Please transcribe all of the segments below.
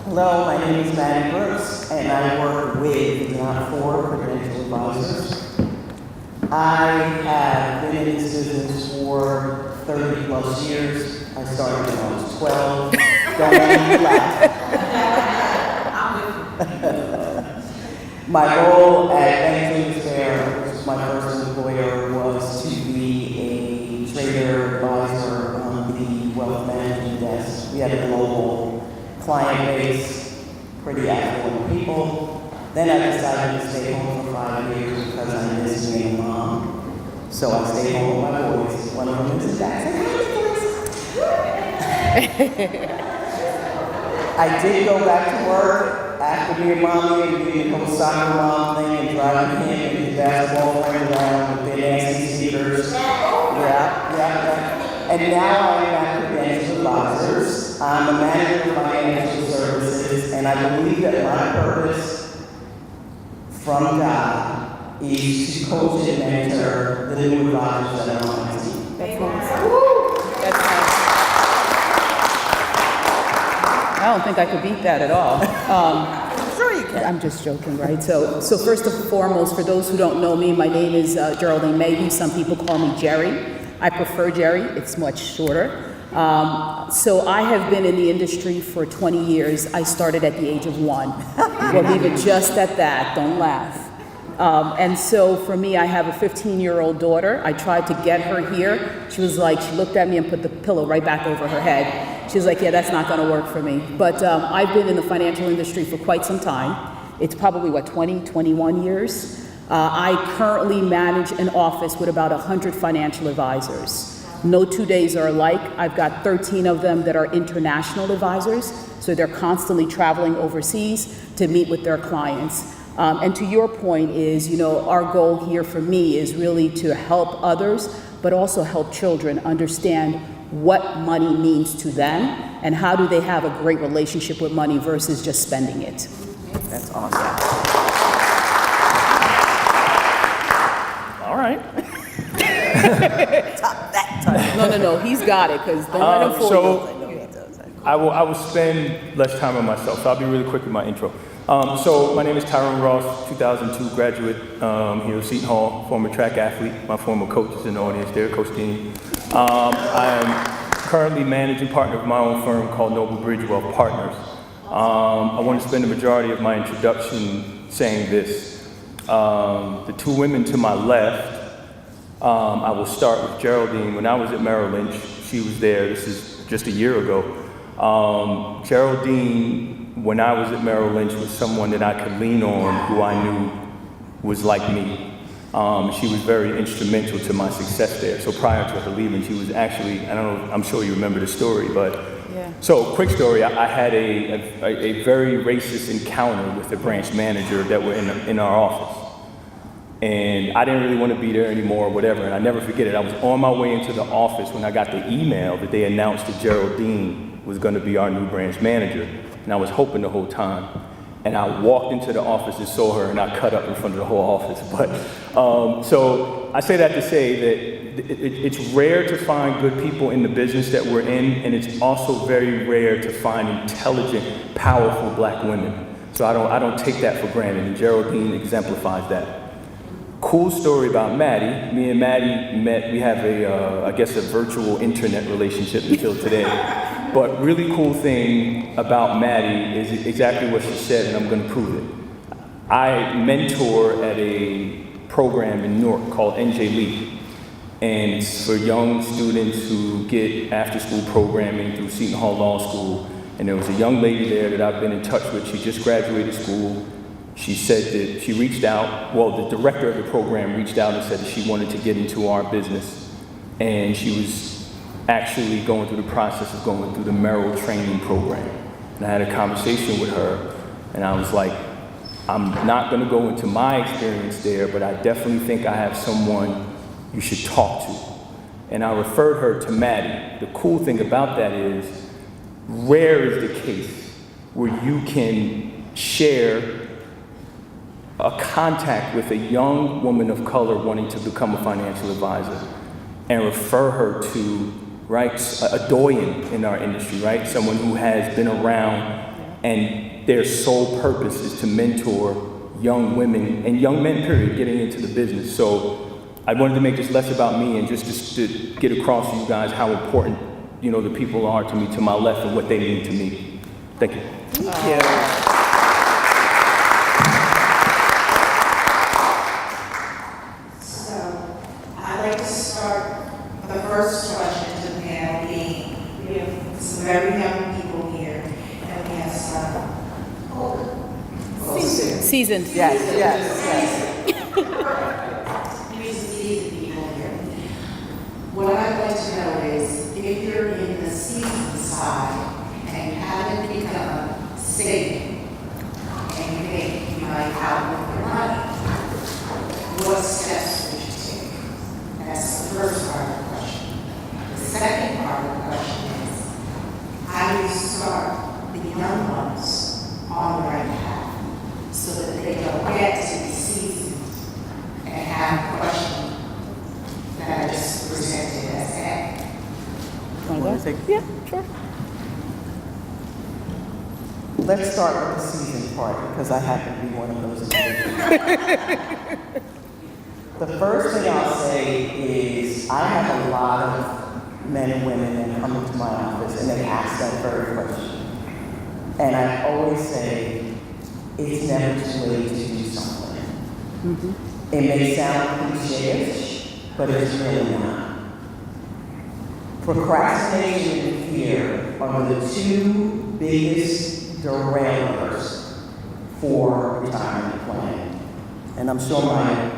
Hello, my name is Maddie Brooks, and I work with, not for, credential advisors. I have been in this business for 30 plus years. I started when I was 12. Don't make me laugh. My role at Bank Fair, which was my first employer, was to be a trader advisor on the wealth management desk. We had a global client base, pretty affluent people. Then I decided to stay home for 5 years because I missed being a mom. So I stayed home with my boys. One of them is Jackson. I did go back to work after being mommy and doing the whole soccer mom thing and driving him and his basketball friend around with their nasty sneakers. Yeah. And now I am at Credential Advisors. I'm a manager of financial services, and I believe that my purpose from God is to coach and mentor the new advisors that are on my team. That's nice. That's nice. I don't think I could beat that at all. Sure you can. I'm just joking, right? So first and foremost, for those who don't know me, my name is Geraldine Mayhew. Some people call me Jerry. I prefer Jerry. It's much shorter. So I have been in the industry for 20 years. I started at the age of 1. We'll leave it just at that. Don't laugh. And so for me, I have a 15-year-old daughter. I tried to get her here. She was like, she looked at me and put the pillow right back over her head. She was like, yeah, that's not going to work for me. But I've been in the financial industry for quite some time. It's probably, 21 years. I currently manage an office with about 100 financial advisors. No 2 days are alike. I've got 13 of them that are international advisors, so they're constantly traveling overseas to meet with their clients. And to your point is, our goal here for me is really to help others, but also help children understand what money means to them and how do they have a great relationship with money versus just spending it. That's awesome. All right. Top that title. No, he's got it, because don't let him fool you. I will spend less time on myself, so I'll be really quick with my intro. So my name is Tyrone Ross, 2002 graduate here at Seton Hall, former track athlete. My former coach is in the audience there, Coach Dean. I am currently managing partner of my own firm called Noble Bridge Wealth Partners. I want to spend the majority of my introduction saying this. The two women to my left, I will start with Geraldine. When I was at Merrill Lynch, she was there. This is just a year ago. Geraldine, when I was at Merrill Lynch, was someone that I could lean on, who I knew was like me. She was very instrumental to my success there. So prior to her leaving, she was actually, I don't know, I'm sure you remember the story, but yeah. So quick story, I had a very racist encounter with the branch manager that were in our office. And I didn't really want to be there anymore or whatever, and I never forget it. I was on my way into the office when I got the email that they announced that Geraldine was going to be our new branch manager, and I was hoping the whole time. And I walked into the office and saw her, and I cut up in front of the whole office. But so I say that to say that it's rare to find good people in the business that we're in, and it's also very rare to find intelligent, powerful black women. So I don't take that for granted, and Geraldine exemplifies that. Cool story about Maddie. Me and Maddie met. We have I guess a virtual internet relationship until today. But really cool thing about Maddie is exactly what she said, and I'm going to prove it. I mentor at a program in Newark called NJ Leap, and it's for young students who get after-school programming through Seton Hall Law School. And there was a young lady there that I've been in touch with. She just graduated school. She said that she reached out, well, the director of the program reached out and said that she wanted to get into our business. And she was actually going through the process of going through the Merrill training program. And I had a conversation with her, and I was like, I'm not gonna go into my experience there, but I definitely think I have someone you should talk to. And I referred her to Maddie. The cool thing about that is, rare is the case where you can share a contact with a young woman of color wanting to become a financial advisor and refer her to, right, a doyen in our industry, right? Someone who has been around and their sole purpose is to mentor young women and young men, period, getting into the business. So I wanted to make this less about me and just to get across to you guys how important, you know, the people are to me, to my left, and what they mean to me. Thank you. Thank you. So, I'd like to start the first question to the panel being, we have some very young people here, and we have some older. Seasoned. Yes. These people here. What I'd like to know is, if you're in the seasoned side and you haven't become saving, and you think you might outlive your money, what steps would you take? That's the first part of the question. The second part of the question is, how do you start the young ones on the right path so that they don't get to be seasoned and have a question that I just presented as that? Want to go? Yeah, sure. Let's start with the season part, because I happen to be one of those individuals. The first thing I'll say is I have a lot of men and women that come into my office and they ask that very question. And I always say, it's never too late to do something. It may sound cliche-ish, but it's really not. Procrastination and fear are the two biggest derailers for retirement planning. And I'm sure my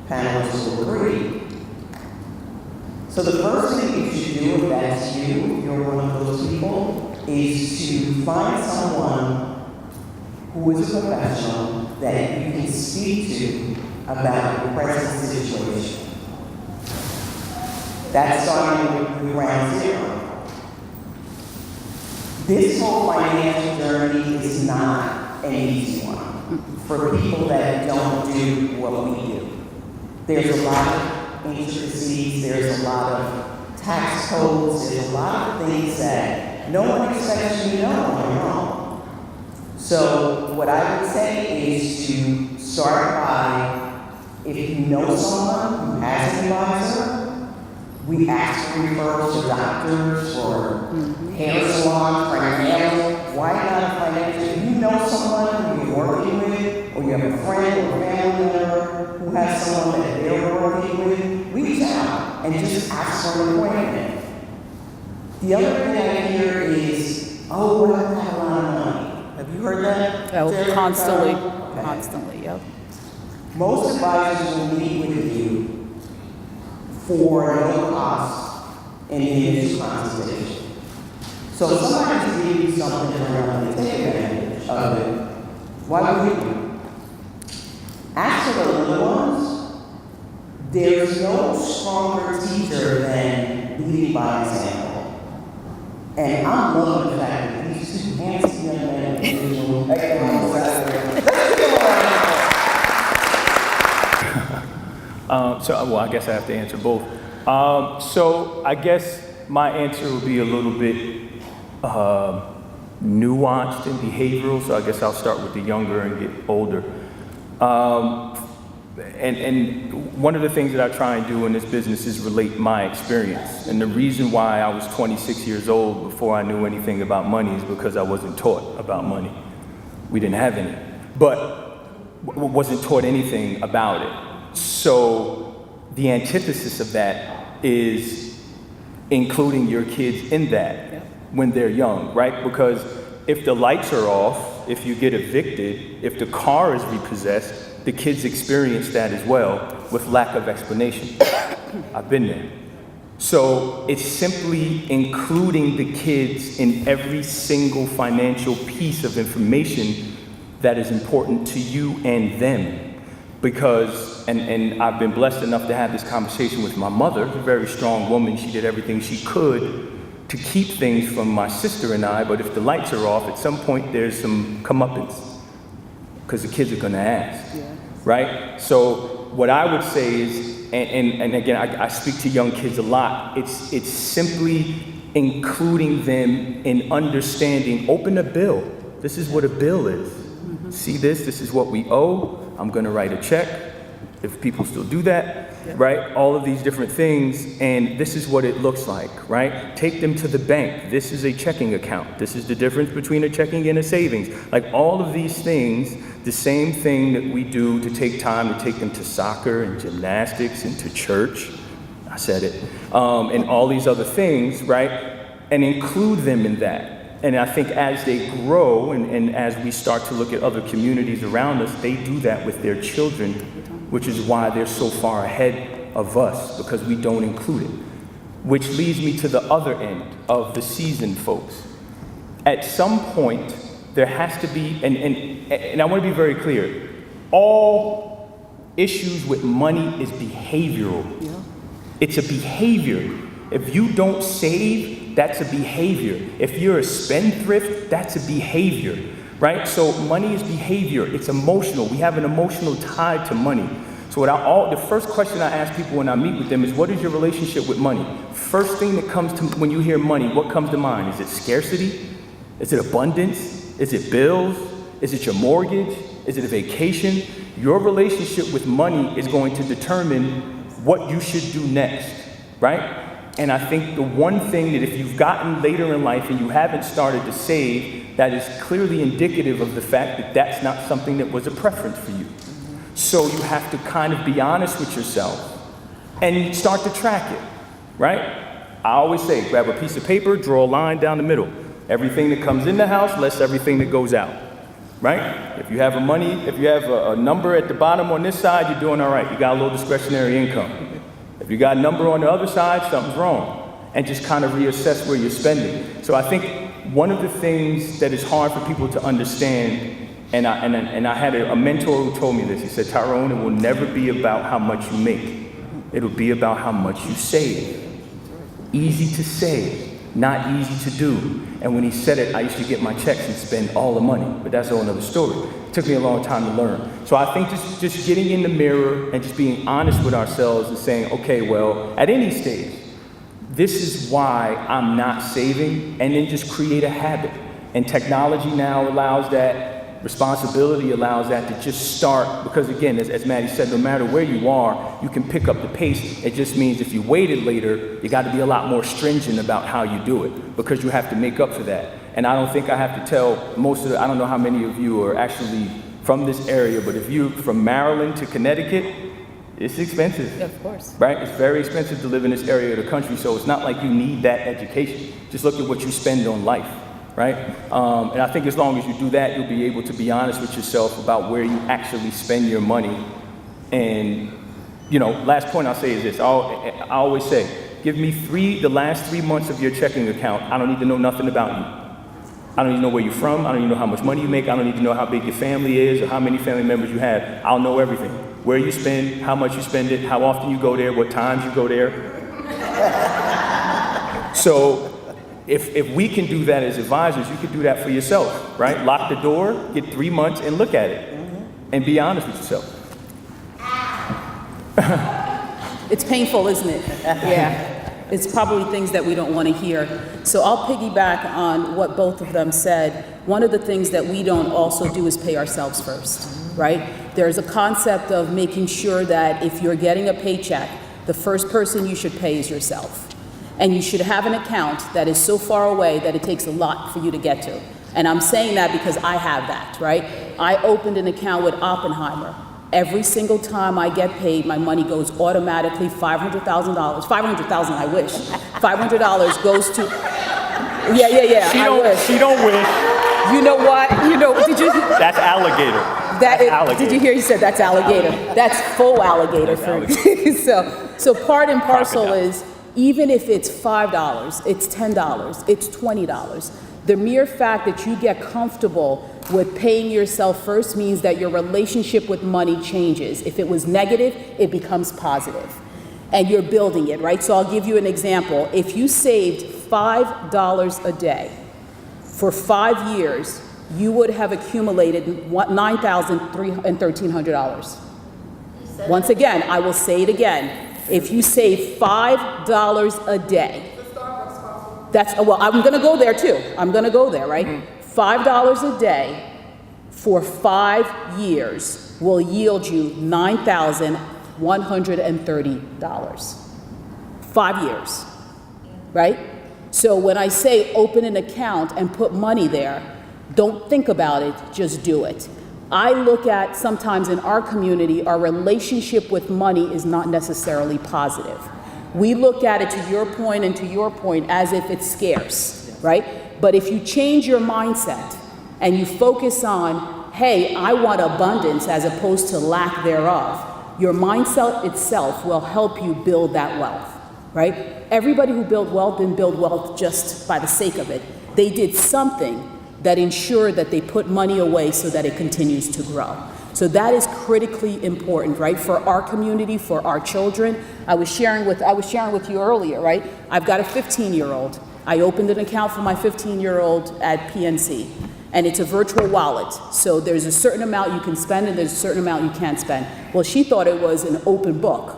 panelists will agree. So the first thing you should do, if that's you, if you're one of those people, is to find someone who is a professional that you can speak to about your present situation. That's starting with ground zero. This whole financial journey is not an easy one for people that don't do what we do. There's a lot of intricacies, there's a lot of tax codes, there's a lot of things that no one expects you to know on your own. So what I would say is to start by, if you know someone who has an advisor, we ask for referrals to doctors or hair salons, for nails. Why not a financial? If you know someone who you're working with, or you have a friend or family member who has someone that they're working with, reach out and just ask for an appointment. The other thing I hear is, oh, I don't have a lot of money. Have you heard that? Oh, Jerry? constantly, Okay. constantly, yep. Most advisors will meet with you for no cost in the initial consultation. So if somebody's giving you something for nothing, take advantage of it. Why would you? Ask for the little ones. There's no stronger teacher than leading by example. And I'm loving the fact that these two handsome young men and individuals, let's give them a round. Well, I guess I have to answer both. So I guess my answer would be a little bit nuanced and behavioral. So I guess I'll start with the younger and get older. And one of the things that I try and do in this business is relate my experience. And the reason why I was 26 years old before I knew anything about money is because I wasn't taught about money. We didn't have any, but wasn't taught anything about it. So the antithesis of that is including your kids in that when they're young, right? Because if the lights are off, if you get evicted, if the car is repossessed, the kids experience that as well with lack of explanation. I've been there. So it's simply including the kids in every single financial piece of information that is important to you and them. Because, and I've been blessed enough to have this conversation with my mother, a very strong woman. She did everything she could to keep things from my sister and I, but if the lights are off, at some point there's some comeuppance, because the kids are gonna ask, right? So what I would say is, and again, I speak to young kids a lot, it's simply including them in understanding, open a bill, This is what a bill is. See this? This is what we owe. I'm going to write a check, if people still do that, right? All of these different things, and this is what it looks like, right? Take them to the bank. This is a checking account. This is the difference between a checking and a savings. Like all of these things, the same thing that we do to take time to take them to soccer and gymnastics and to church. I said it. And all these other things, right? And include them in that. And I think as they grow and as we start to look at other communities around us, they do that with their children, which is why they're so far ahead of us, because we don't include it. Which leads me to the other end of the seasoned folks. At some point, there has to be, and I want to be very clear, all issues with money is behavioral. Yeah. It's a behavior. If you don't save, that's a behavior. If you're a spendthrift, that's a behavior, right? So money is behavior. It's emotional. We have an emotional tie to money. So the first question I ask people when I meet with them is, what is your relationship with money? First thing that comes to when you hear money, what comes to mind? Is it scarcity? Is it abundance? Is it bills? Is it your mortgage? Is it a vacation? Your relationship with money is going to determine what you should do next, right? And I think the one thing that if you've gotten later in life and you haven't started to save, that is clearly indicative of the fact that that's not something that was a preference for you. So you have to kind of be honest with yourself and start to track it, right? I always say, grab a piece of paper, draw a line down the middle. Everything that comes in the house, less everything that goes out, right? If you have a number at the bottom on this side, you're doing all right. You got a little discretionary income. If you got a number on the other side, something's wrong. And just kind of reassess where you're spending. So I think one of the things that is hard for people to understand, and I had a mentor who told me this. He said, Tyrone, it will never be about how much you make. It'll be about how much you save. Easy to say, not easy to do. And when he said it, I used to get my checks and spend all the money. But that's a whole other story. It took me a long time to learn. So I think just getting in the mirror and just being honest with ourselves and saying, okay, well, at any stage, this is why I'm not saving, and then just create a habit. And technology now allows that. Responsibility allows that to just start, because again, as Maddie said, no matter where you are, you can pick up the pace. It just means if you waited later, you got to be a lot more stringent about how you do it, because you have to make up for that. And I don't think I have to tell I don't know how many of you are actually from this area, but if you're from Maryland to Connecticut, it's expensive. Of course. Right? It's very expensive to live in this area of the country, so it's not like you need that education. Just look at what you spend on life. Right? And I think as long as you do that, you'll be able to be honest with yourself about where you actually spend your money. And, last point I'll say is this. I always say, give me the last 3 months of your checking account. I don't need to know nothing about you. I don't need to know where you're from. I don't need to know how much money you make. I don't need to know how big your family is or how many family members you have. I'll know everything. Where you spend, how much you spend it, how often you go there, what times you go there. So, if we can do that as advisors, you can do that for yourself, right? Lock the door, get 3 months, and look at it, and be honest with yourself. It's painful, isn't it? Yeah. It's probably things that we don't want to hear. So I'll piggyback on what both of them said. One of the things that we don't also do is pay ourselves first, right? There's a concept of making sure that if you're getting a paycheck, the first person you should pay is yourself. And you should have an account that is so far away that it takes a lot for you to get to. And I'm saying that because I have that, right? I opened an account with Oppenheimer. Every single time I get paid, my money goes automatically $500,000. $500,000, I wish. $500 goes to, yeah, I wish. She don't wish. You know what? Did you? That's alligator. Alligator. Did you hear he said that's alligator? That's full alligator for me. So part and parcel is, even if it's $5, it's $10, it's $20, the mere fact that you get comfortable with paying yourself first means that your relationship with money changes. If it was negative, it becomes positive. And you're building it, right? So I'll give you an example. If you saved $5 a day for 5 years, you would have accumulated $9,300 and $1,300. Once again, I will say it again. If you save $5 a day, I'm going to go there too. I'm going to go there, right? $5 a day for 5 years will yield you $9,130. 5 years, right? So when I say open an account and put money there, don't think about it, just do it. I look at sometimes in our community, our relationship with money is not necessarily positive. We look at it, to your point and to your point, as if it's scarce, right? But if you change your mindset and you focus on, hey, I want abundance as opposed to lack thereof, your mindset itself will help you build that wealth, right? Everybody who built wealth didn't build wealth just by the sake of it. They did something that ensured that they put money away so that it continues to grow. So that is critically important, right? For our community, for our children. I was sharing with you earlier, right? I've got a 15-year-old. I opened an account for my 15-year-old at PNC, and it's a virtual wallet. So there's a certain amount you can spend and there's a certain amount you can't spend. Well, she thought it was an open book.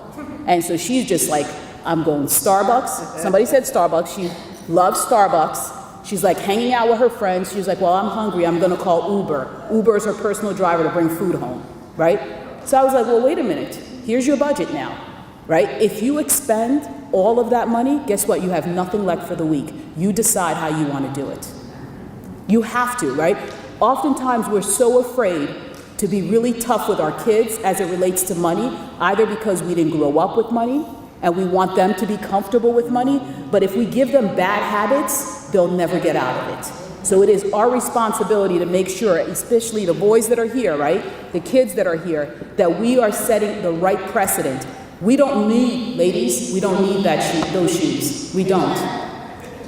And so she's just like, I'm going to Starbucks. Somebody said Starbucks. She loves Starbucks. She's like hanging out with her friends. She's like, well, I'm hungry. I'm going to call Uber. Uber is her personal driver to bring food home, right? So I was like, well, wait a minute. Here's your budget now, right? If you expend all of that money, guess what? You have nothing left for the week. You decide how you want to do it. You have to, right? Oftentimes we're so afraid to be really tough with our kids as it relates to money, either because we didn't grow up with money and we want them to be comfortable with money, but if we give them bad habits, they'll never get out of it. So it is our responsibility to make sure, especially the boys that are here, right? The kids that are here, that we are setting the right precedent. We don't need, ladies, we don't need those shoes. We don't.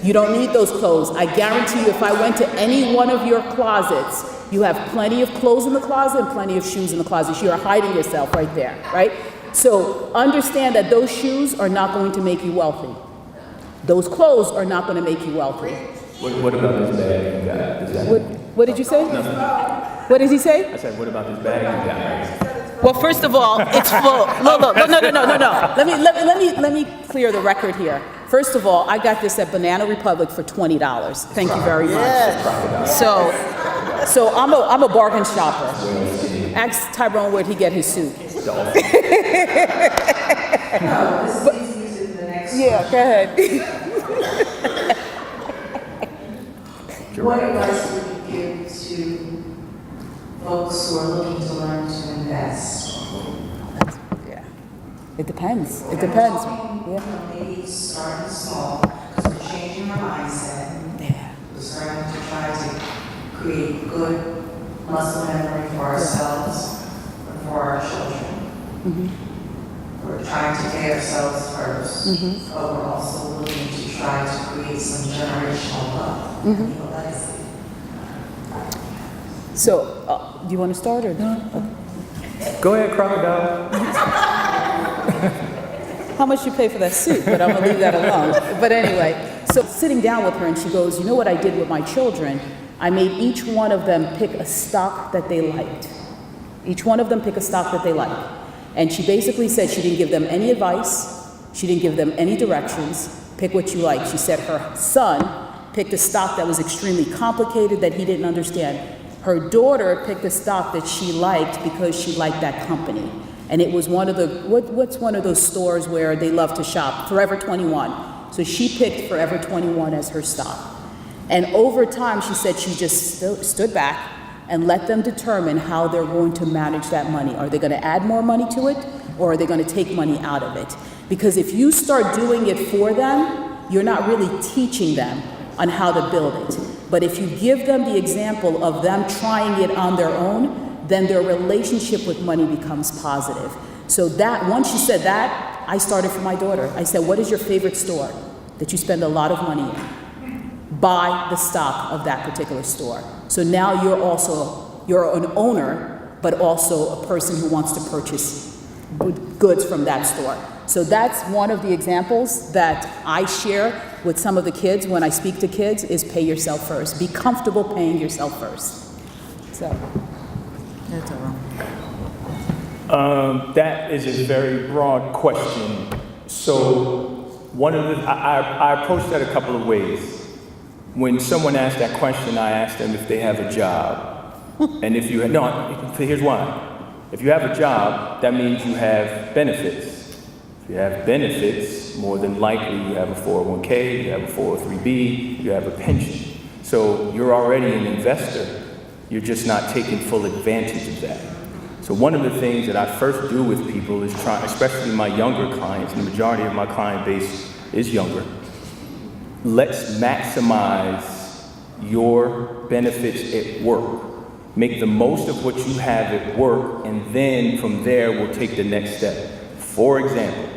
You don't need those clothes. I guarantee you, if I went to any one of your closets, you have plenty of clothes in the closet and plenty of shoes in the closet. You are hiding yourself right there, right? So understand that those shoes are not going to make you wealthy. Those clothes are not going to make you wealthy. What about this bag you got? What did you say? Nothing. What did he say? I said, what about this bag you got? Well, first of all, it's full. No. Let me clear the record here. First of all, I got this at Banana Republic for $20. Thank you very much. So I'm a bargain shopper. Ask Tyrone where'd he get his suit. Yeah, go ahead. What advice would you give to folks who are looking to learn to invest? Yeah, it depends. It depends. Yeah. Maybe starting small, because we're changing our mindset. Yeah. We're starting to try to create good muscle memory for ourselves and for our children. Mm-hmm. We're trying to pay ourselves first, but we're also looking to try to create some generational wealth and leave a legacy. So, do you want to start or no? Go ahead, crocodile. How much you pay for that suit? But I'm gonna leave that alone. But anyway, so sitting down with her and she goes, you know what I did with my children? I made each one of them pick a stock that they liked. Each one of them pick a stock that they liked. And she basically said she didn't give them any advice. She didn't give them any directions. Pick what you like. She said her son picked a stock that was extremely complicated that he didn't understand. Her daughter picked a stock that she liked because she liked that company. And it was one of the, what's one of those stores where they love to shop? Forever 21. So she picked Forever 21 as her stock. And over time, she said she just stood back and let them determine how they're going to manage that money. Are they going to add more money to it, or are they going to take money out of it? Because if you start doing it for them, you're not really teaching them on how to build it. But if you give them the example of them trying it on their own, then their relationship with money becomes positive. So that, once she said that, I started for my daughter. I said, what is your favorite store that you spend a lot of money in? Buy the stock of that particular store. So now you're an owner, but also a person who wants to purchase goods from that store. So that's one of the examples that I share with some of the kids when I speak to kids is pay yourself first. Be comfortable paying yourself first. So, that's all. That is a very broad question. So one of the, I approach that a couple of ways. when someone asks that question, I ask them if they have a job. And if you have, no, here's why. If you have a job, that means you have benefits. If you have benefits, more than likely you have a 401k, you have a 403b, you have a pension. So you're already an investor. You're just not taking full advantage of that. So one of the things that I first do with people is try, especially my younger clients, and the majority of my client base is younger, let's maximize your benefits at work. Make the most of what you have at work, and then from there we'll take the next step. For example,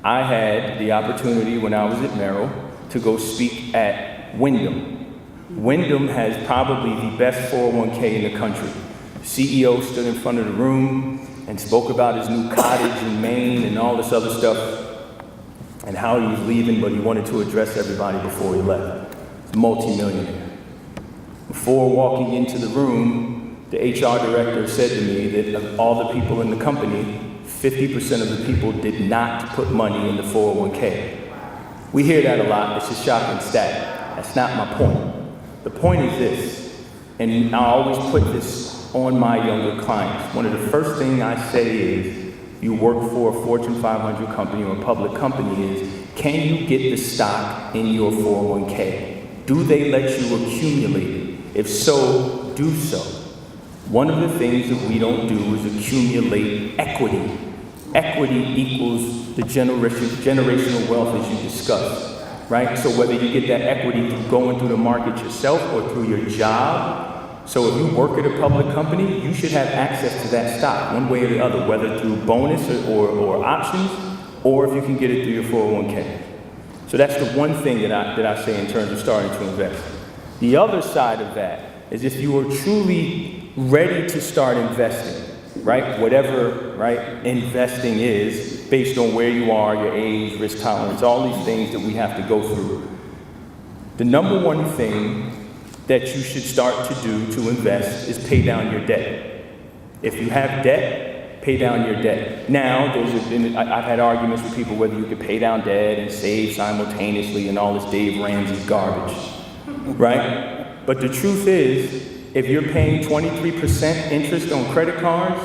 I had the opportunity when I was at Merrill to go speak at Wyndham. Wyndham has probably the best 401k in the country. CEO stood in front of the room and spoke about his new cottage in Maine and all this other stuff, and how he was leaving, but he wanted to address everybody before he left. He's a multi-millionaire. Before walking into the room, the HR director said to me that of all the people in the company, 50% of the people did not put money in the 401k. We hear that a lot. It's a shocking stat. That's not my point. The point is this, and I always put this on my younger clients. One of the first things I say is, you work for a Fortune 500 company or a public company, is, can you get the stock in your 401k? Do they let you accumulate it? If so, do so. One of the things that we don't do is accumulate equity. Equity equals the generational wealth as you discussed. Right? So whether you get that equity through going through the market yourself or through your job. So if you work at a public company, you should have access to that stock one way or the other, whether through bonus or options, or if you can get it through your 401k. So that's the one thing that I say in terms of starting to invest. The other side of that is if you are truly ready to start investing, right? Whatever, right, investing is, based on where you are, your age, risk tolerance, all these things that we have to go through. The number one thing that you should start to do to invest is pay down your debt. If you have debt, pay down your debt. Now, I've had arguments with people whether you could pay down debt and save simultaneously and all this Dave Ramsey garbage, right? But the truth is, if you're paying 23% interest on credit cards,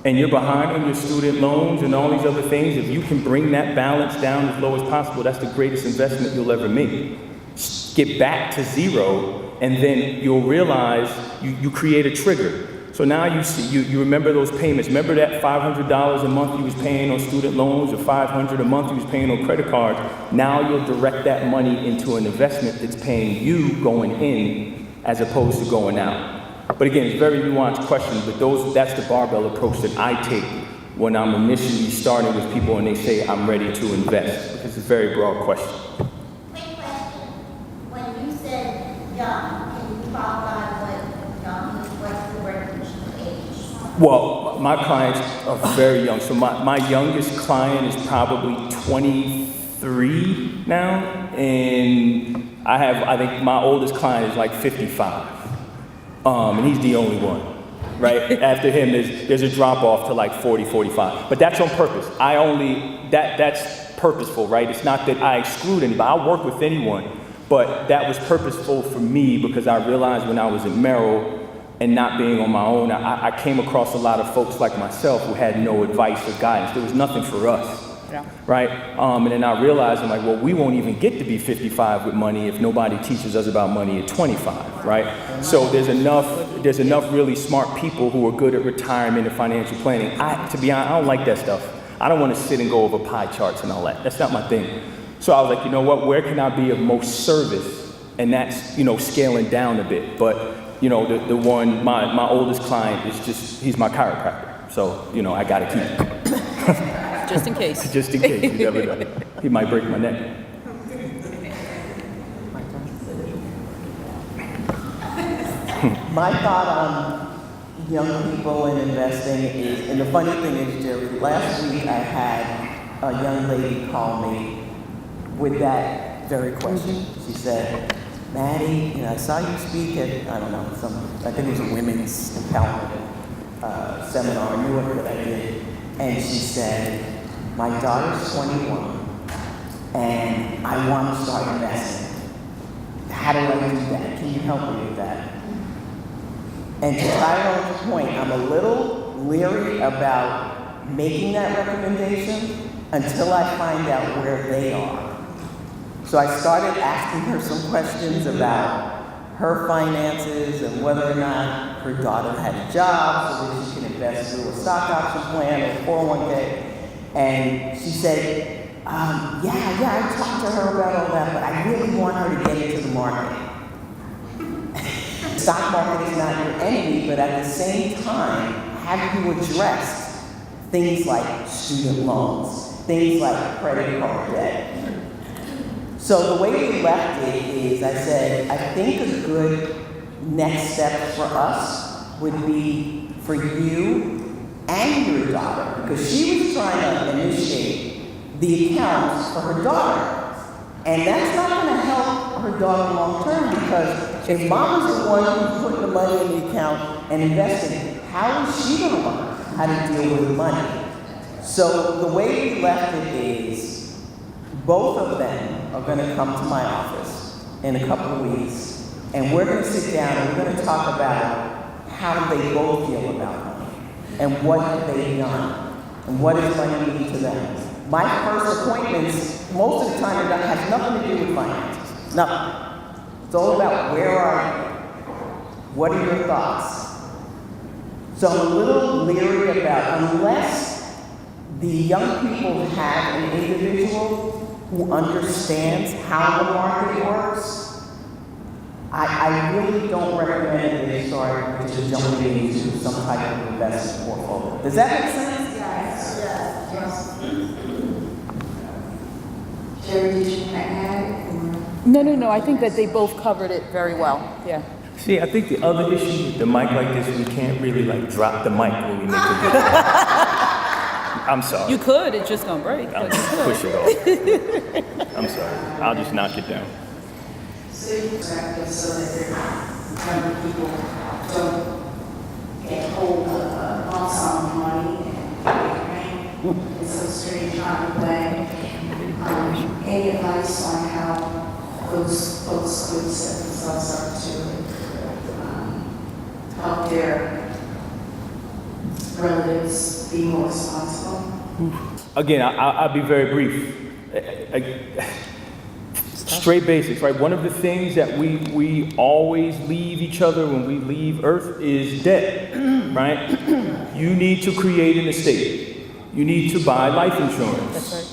and you're behind on your student loans and all these other things, if you can bring that balance down as low as possible, that's the greatest investment you'll ever make. Get back to zero, and then you'll realize you create a trigger. So now you remember those payments. Remember that $500 a month you was paying on student loans, or $500 a month you was paying on credit cards. Now you'll direct that money into an investment that's paying you going in as opposed to going out. But again, it's a very nuanced question, but that's the barbell approach that I take when I'm initially starting with people and they say, I'm ready to invest, because it's a very broad question. Quick question. When you said young, can you talk about what young is? What's the working age? Well, my clients are very young. So my youngest client is probably 23 now, and I think my oldest client is like 55. And he's the only one, right? After him, there's a drop off to like 40, 45. But that's on purpose. That's purposeful, right? It's not that I exclude anybody. I'll work with anyone. But that was purposeful for me because I realized when I was at Merrill and not being on my own, I came across a lot of folks like myself who had no advice or guidance. There was nothing for us. Yeah. Right? And then I realized, I'm like, well, we won't even get to be 55 with money if nobody teaches us about money at 25, right? So there's enough really smart people who are good at retirement and financial planning. To be honest, I don't like that stuff. I don't want to sit and go over pie charts and all that. That's not my thing. So I was like, you know what, where can I be of most service? And that's, scaling down a bit. But, the one, my oldest client is he's my chiropractor. So, I got to keep it. Just in case. Just in case, you never know. He might break my neck. My thought on young people and investing is, and the funny thing is, Jerry, last week I had a young lady call me with that very question. She said, Maddie, I saw you speak at, I think it was a women's empowerment seminar, you were what I did. And she said, my daughter's 21, and I want to start investing. how do I do that? Can you help me with that? And to Tyrone's point, I'm a little leery about making that recommendation until I find out where they are. So I started asking her some questions about her finances and whether or not her daughter had a job so that she can invest through a stock option plan or 401k. And she said, yeah, I talked to her about all that, but I really want her to get into the market. The stock market is not your enemy, but at the same time, have you addressed things like student loans, things like credit card debt? So the way we left it is, I said, I think a good next step for us would be for you and your daughter, because she was trying to initiate the accounts for her daughter. And that's not going to help her daughter long term, because if mom is the one who's putting the money in the account and investing, how is she going to learn how to deal with money? So the way we left it is both of them are going to come to my office in a couple of weeks, and we're going to sit down and we're going to talk about how they both feel about money and what have they done and what does money mean to them. My first appointments, most of the time, it has nothing to do with finances. Nothing. It's all about where are you? What are your thoughts? So I'm a little leery about, unless the young people have an individual who understands how the market works, I really don't recommend that they start just jumping into some type of investment portfolio. Does that make sense? Yes. Jerry, did you want to add? No, I think that they both covered it very well, yeah. See, I think the other issue with the mic like this, we can't really like drop the mic when we make a good I'm sorry. You could, it's just gonna break. I'll just push it off. I'm sorry. I'll just knock it down. So you practice so that younger people don't get hold of a lump sum of money and in some strange kind of way. Any advice on how those folks could set themselves up to help their relatives be more responsible? Again, I'll be very brief. Straight basics, right? One of the things that we always leave each other when we leave Earth is debt, right? You need to create an estate. You need to buy life insurance. That's right.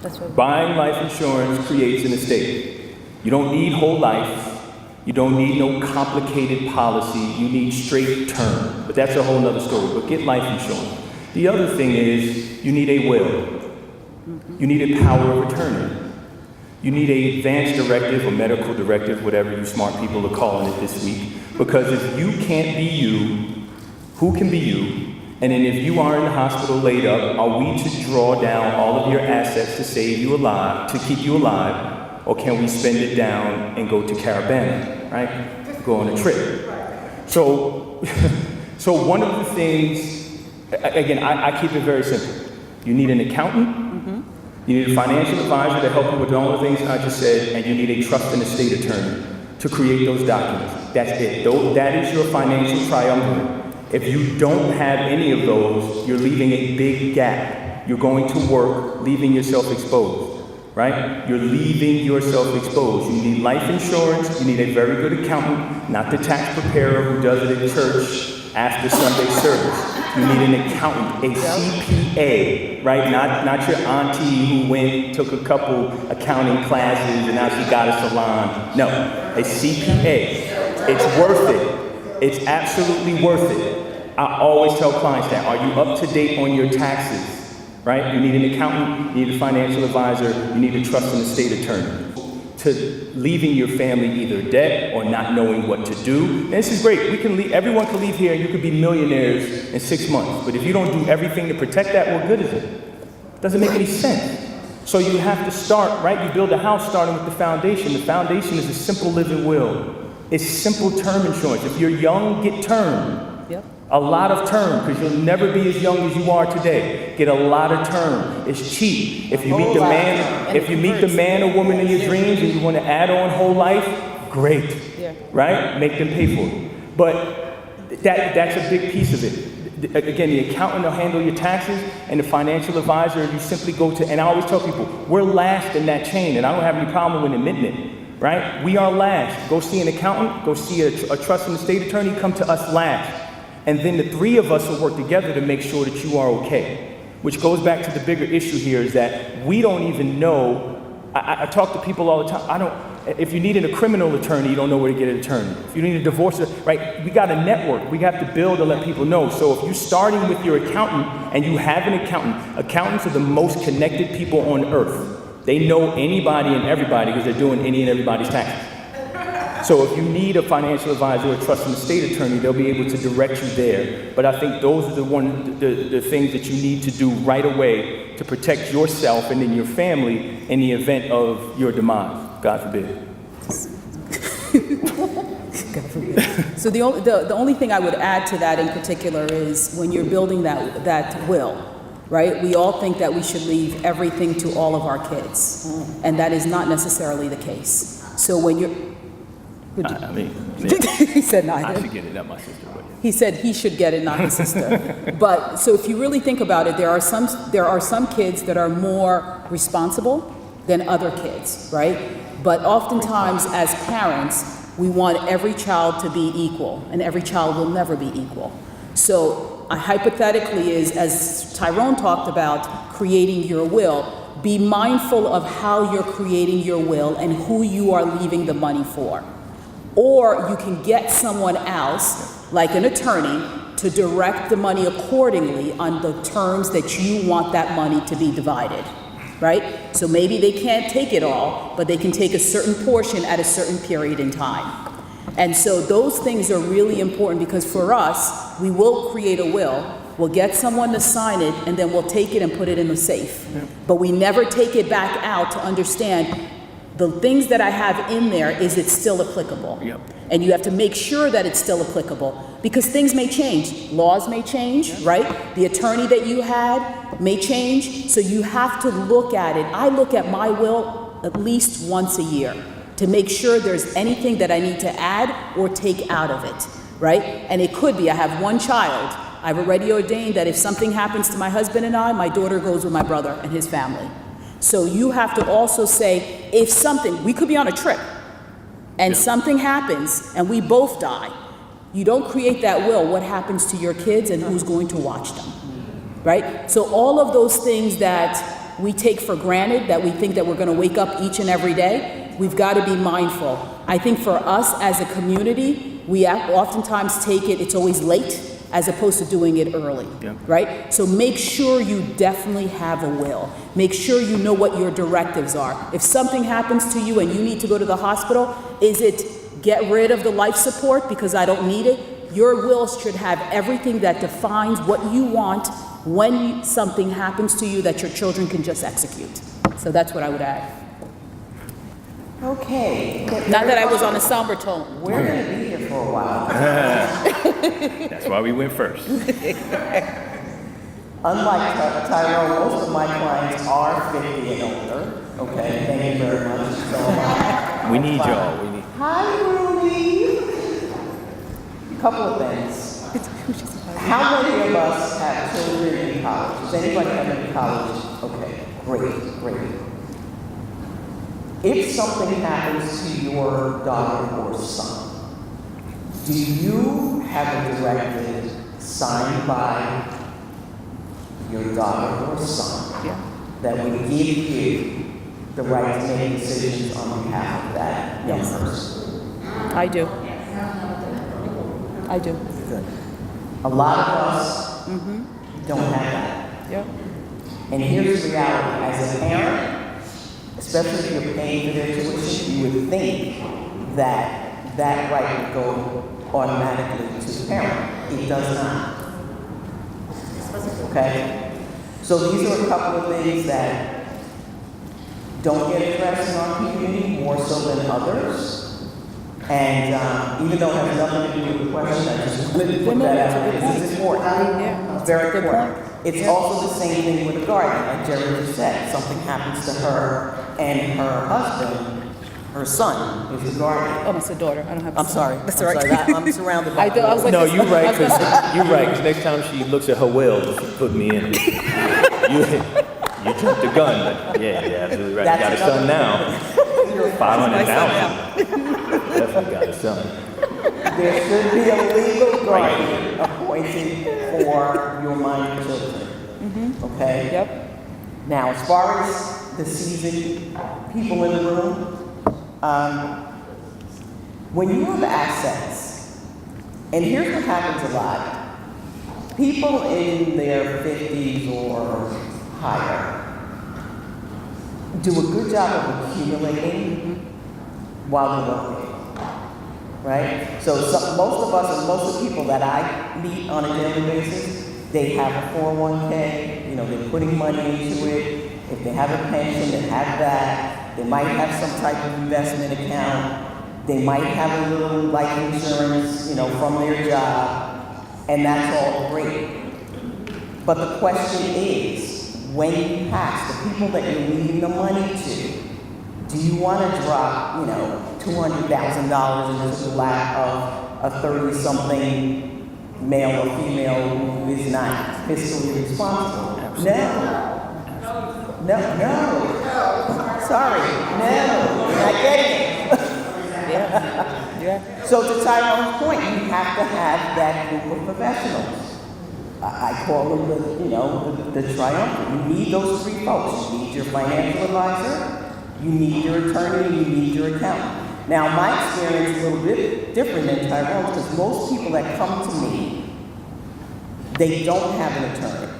That's right. Buying life insurance creates an estate. You don't need whole life. You don't need no complicated policy. You need straight term. But that's a whole nother story. But get life insurance. The other thing is you need a will. You need a power of attorney. You need an advance directive or medical directive, whatever you smart people are calling it this week. Because if you can't be you, who can be you? And then if you are in the hospital laid up, are we to draw down all of your assets to save you alive, to keep you alive? Or can we spend it down and go to Carabana, right? Go on a trip. So one of the things, again, I keep it very simple. You need an accountant. You need a financial advisor to help you with all the things I just said, and you need a trust and estate attorney to create those documents. That's it. That is your financial triumvirate. If you don't have any of those, you're leaving a big gap. You're going to work, leaving yourself exposed, right? You're leaving yourself exposed. You need life insurance. You need a very good accountant, not the tax preparer who does it in church after Sunday service. You need an accountant, a CPA, right? Not your auntie who took a couple accounting classes and now she got a salon. No, a CPA. It's worth it. It's absolutely worth it. I always tell clients that. Are you up to date on your taxes, right? You need an accountant, you need a financial advisor, you need a trust and estate attorney. To leaving your family either debt or not knowing what to do. And this is great. We can leave, everyone can leave here and you could be millionaires in 6 months. But if you don't do everything to protect that, what good is it? It doesn't make any sense. So you have to start, right? You build a house starting with the foundation. The foundation is a simple living will. It's simple term insurance. If you're young, get term. Yep. A lot of term, because you'll never be as young as you are today. Get a lot of term. It's cheap. If you meet the man or woman in your dreams and you want to add on whole life, great, Yeah. right? Make them pay for it. But that's a big piece of it. Again, the accountant will handle your taxes, and the financial advisor, you simply go to, and I always tell people, we're last in that chain, and I don't have any problem with admitting it, right? We are last. Go see an accountant, go see a trust and estate attorney, come to us last. And then the three of us will work together to make sure that you are okay. Which goes back to the bigger issue here is that we don't even know. I talk to people all the time. If you needed a criminal attorney, you don't know where to get an attorney. If you need a divorce, right? We got a network. We have to build to let people know. So if you're starting with your accountant and you have an accountant, accountants are the most connected people on earth. They know anybody and everybody because they're doing any and everybody's taxes. So if you need a financial advisor or a trust and estate attorney, they'll be able to direct you there. But I think those are the things that you need to do right away to protect yourself and then your family in the event of your demise. God forbid. So the only thing I would add to that in particular is when you're building that will, right? We all think that we should leave everything to all of our kids, and that is not necessarily the case. So when you're he said not I him. should get it, not my sister. But yeah. He said he should get it, not his sister. But so if you really think about it, there are some kids that are more responsible than other kids, right? But oftentimes as parents, we want every child to be equal, and every child will never be equal. So hypothetically is, as Tyrone talked about, creating your will, be mindful of how you're creating your will and who you are leaving the money for. Or you can get someone else, like an attorney, to direct the money accordingly on the terms that you want that money to be divided, right? So maybe they can't take it all, but they can take a certain portion at a certain period in time. And so those things are really important because for us, we will create a will, we'll get someone to sign it, and then we'll take it and put it in the safe. Yeah. But we never take it back out to understand the things that I have in there, is it still applicable? Yep. And you have to make sure that it's still applicable because things may change. Laws may change, yep. Right? The attorney that you had may change. So you have to look at it. I look at my will at least once a year to make sure there's anything that I need to add or take out of it, right? And it could be I have one child. I've already ordained that if something happens to my husband and I, my daughter goes with my brother and his family. So you have to also say, if something, we could be on a trip and something happens and we both die, you don't create that will, what happens to your kids and who's going to watch them, right? So all of those things that we take for granted, that we think that we're going to wake up each and every day, we've got to be mindful. I think for us as a community, we oftentimes take it, it's always late, as opposed to doing it early, right? So make sure you definitely have a will. Make sure you know what your directives are. If something happens to you and you need to go to the hospital, is it get rid of the life support because I don't need it? Your will should have everything that defines what you want when something happens to you that your children can just execute. So that's what I would add. Okay. Not that I was on a somber tone. We're going to be here for a while. That's why we went first. Unlike Tyrone, most of my clients are 50 and older. Okay, thank you very much. So, we need y'all. We need. Hi, Ruby. A couple of things. How many of us have children in college? Does anybody have any college? Okay, great. If something happens to your daughter or son, do you have a directive signed by your daughter or son that would give you the right to make decisions on behalf of that young person? I do. Good. A lot of us don't have that. Yep. And here's the reality. As a parent, especially if you're paying for their tuition, you would think that that right would go automatically to the parent. It does not. Okay? So these are a couple of things that don't get addressed in our community more so than others. And even though it has nothing to do with the question, I just wanted to put that out because it's important. It's very important. It's also the same thing with a guardian, like Jerry just said. Something happens to her and her husband, her son is the guardian. Oh, it's a daughter. I don't have a I'm son. sorry. That's I'm all right. sorry. I'm surrounded by. I was like, No, you're right, because next time she looks at her will, she put me in. You jumped the gun, but yeah, you're absolutely right. You got a son now. 500,000. Definitely got a son. There should be a legal guardian appointed for your minor children. Okay? Yep. Now, as far as the seasoned people in the room, when you have assets, and here's what happens a lot, people in their 50s or higher do a good job of accumulating while they're working, right? So most of us and most of the people that I meet on a daily basis, they have a 401k, they're putting money into it. If they have a pension, they have that. They might have some type of investment account. They might have a little life insurance, from their job, and that's all great. But the question is, when you pass, the people that you're leaving the money to, do you want to drop, $200,000 into the lap of a 30-something male or female who is not fiscally responsible? No. Sorry, no, you're not getting it. Yeah. So to Tyrone's point, you have to have that group of professionals. I call them the triumvirate. You need those three folks. You need your financial advisor, you need your attorney, you need your accountant. Now, my experience is a little bit different than Tyrone's because most people that come to me, they don't have an attorney.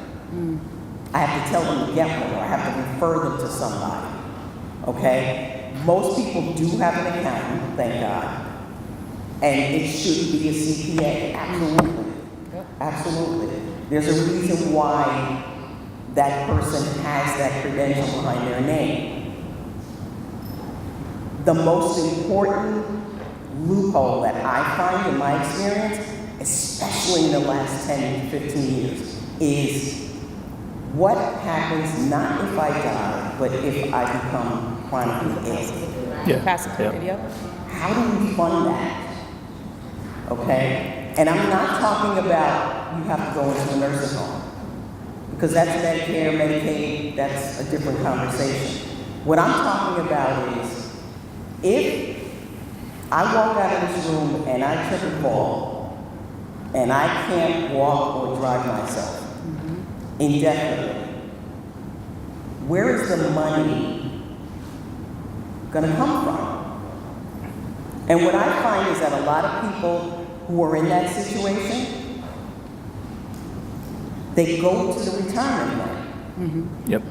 I have to tell them to get one, or I have to refer them to somebody. Okay? Most people do have an accountant, thank God. And it should be a CPA. Absolutely. Absolutely. There's a reason why that person has that credential behind their name. The most important loophole that I find in my experience, especially in the last 10 to 15 years, is what happens not if I die, but if I become chronically ill. Yeah. Incapacitated, yep. How do we fund that? Okay? And I'm not talking about you have to go into a nursing home, because that's Medicare, Medicaid, that's a different conversation. What I'm talking about is, if I walk out of this room and I trip and fall, and I can't walk or drive myself indefinitely, where is the money going to come from? And what I find is that a lot of people who are in that situation, they go to the retirement money. Yep.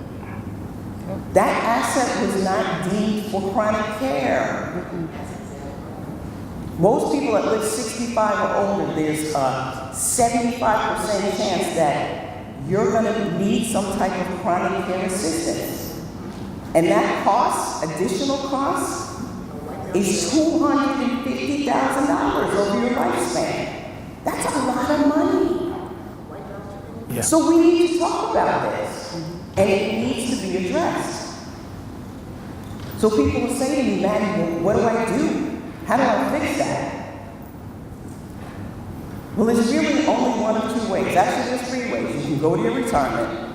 That asset was not deemed for chronic care. Most people that live 65 or older, there's a 75% chance that you're going to need some type of chronic care assistance. And that cost, additional cost, is $250,000 over your lifespan. That's a lot of money. Yeah. So we need to talk about this, and it needs to be addressed. So people will say to me, Maddie, well, what do I do? How do I fix that? Well, there's really only one of two ways. Actually, there's three ways. You can go to your retirement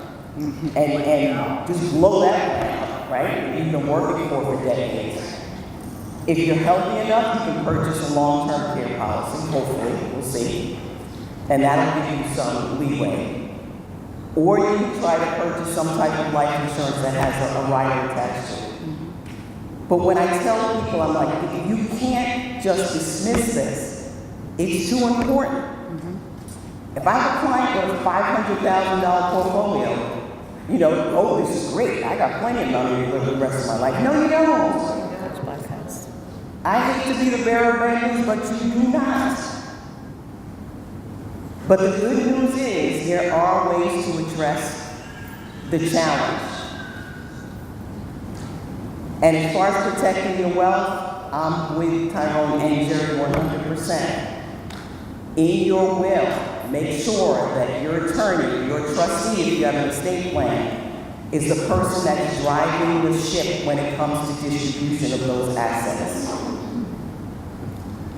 and just blow that plan up, right? You've been working for decades. If you're healthy enough, you can purchase a long-term care policy, hopefully, we'll see. And that'll give you some leeway. Or you can try to purchase some type of life insurance that has a rider attached to it. But when I tell people, I'm like, you can't just dismiss this. It's too important. If I have a client with a $500,000 portfolio, oh, this is great. I got plenty of money to live the rest of my life. No, you don't. I hate to be the bearer of bad news, but you do not. But the good news is there are ways to address the challenge. And as far as protecting your wealth, I'm with Tyrone and Jerry 100%. In your will, make sure that your attorney, your trustee, if you have an estate plan, is the person that is driving the ship when it comes to distribution of those assets.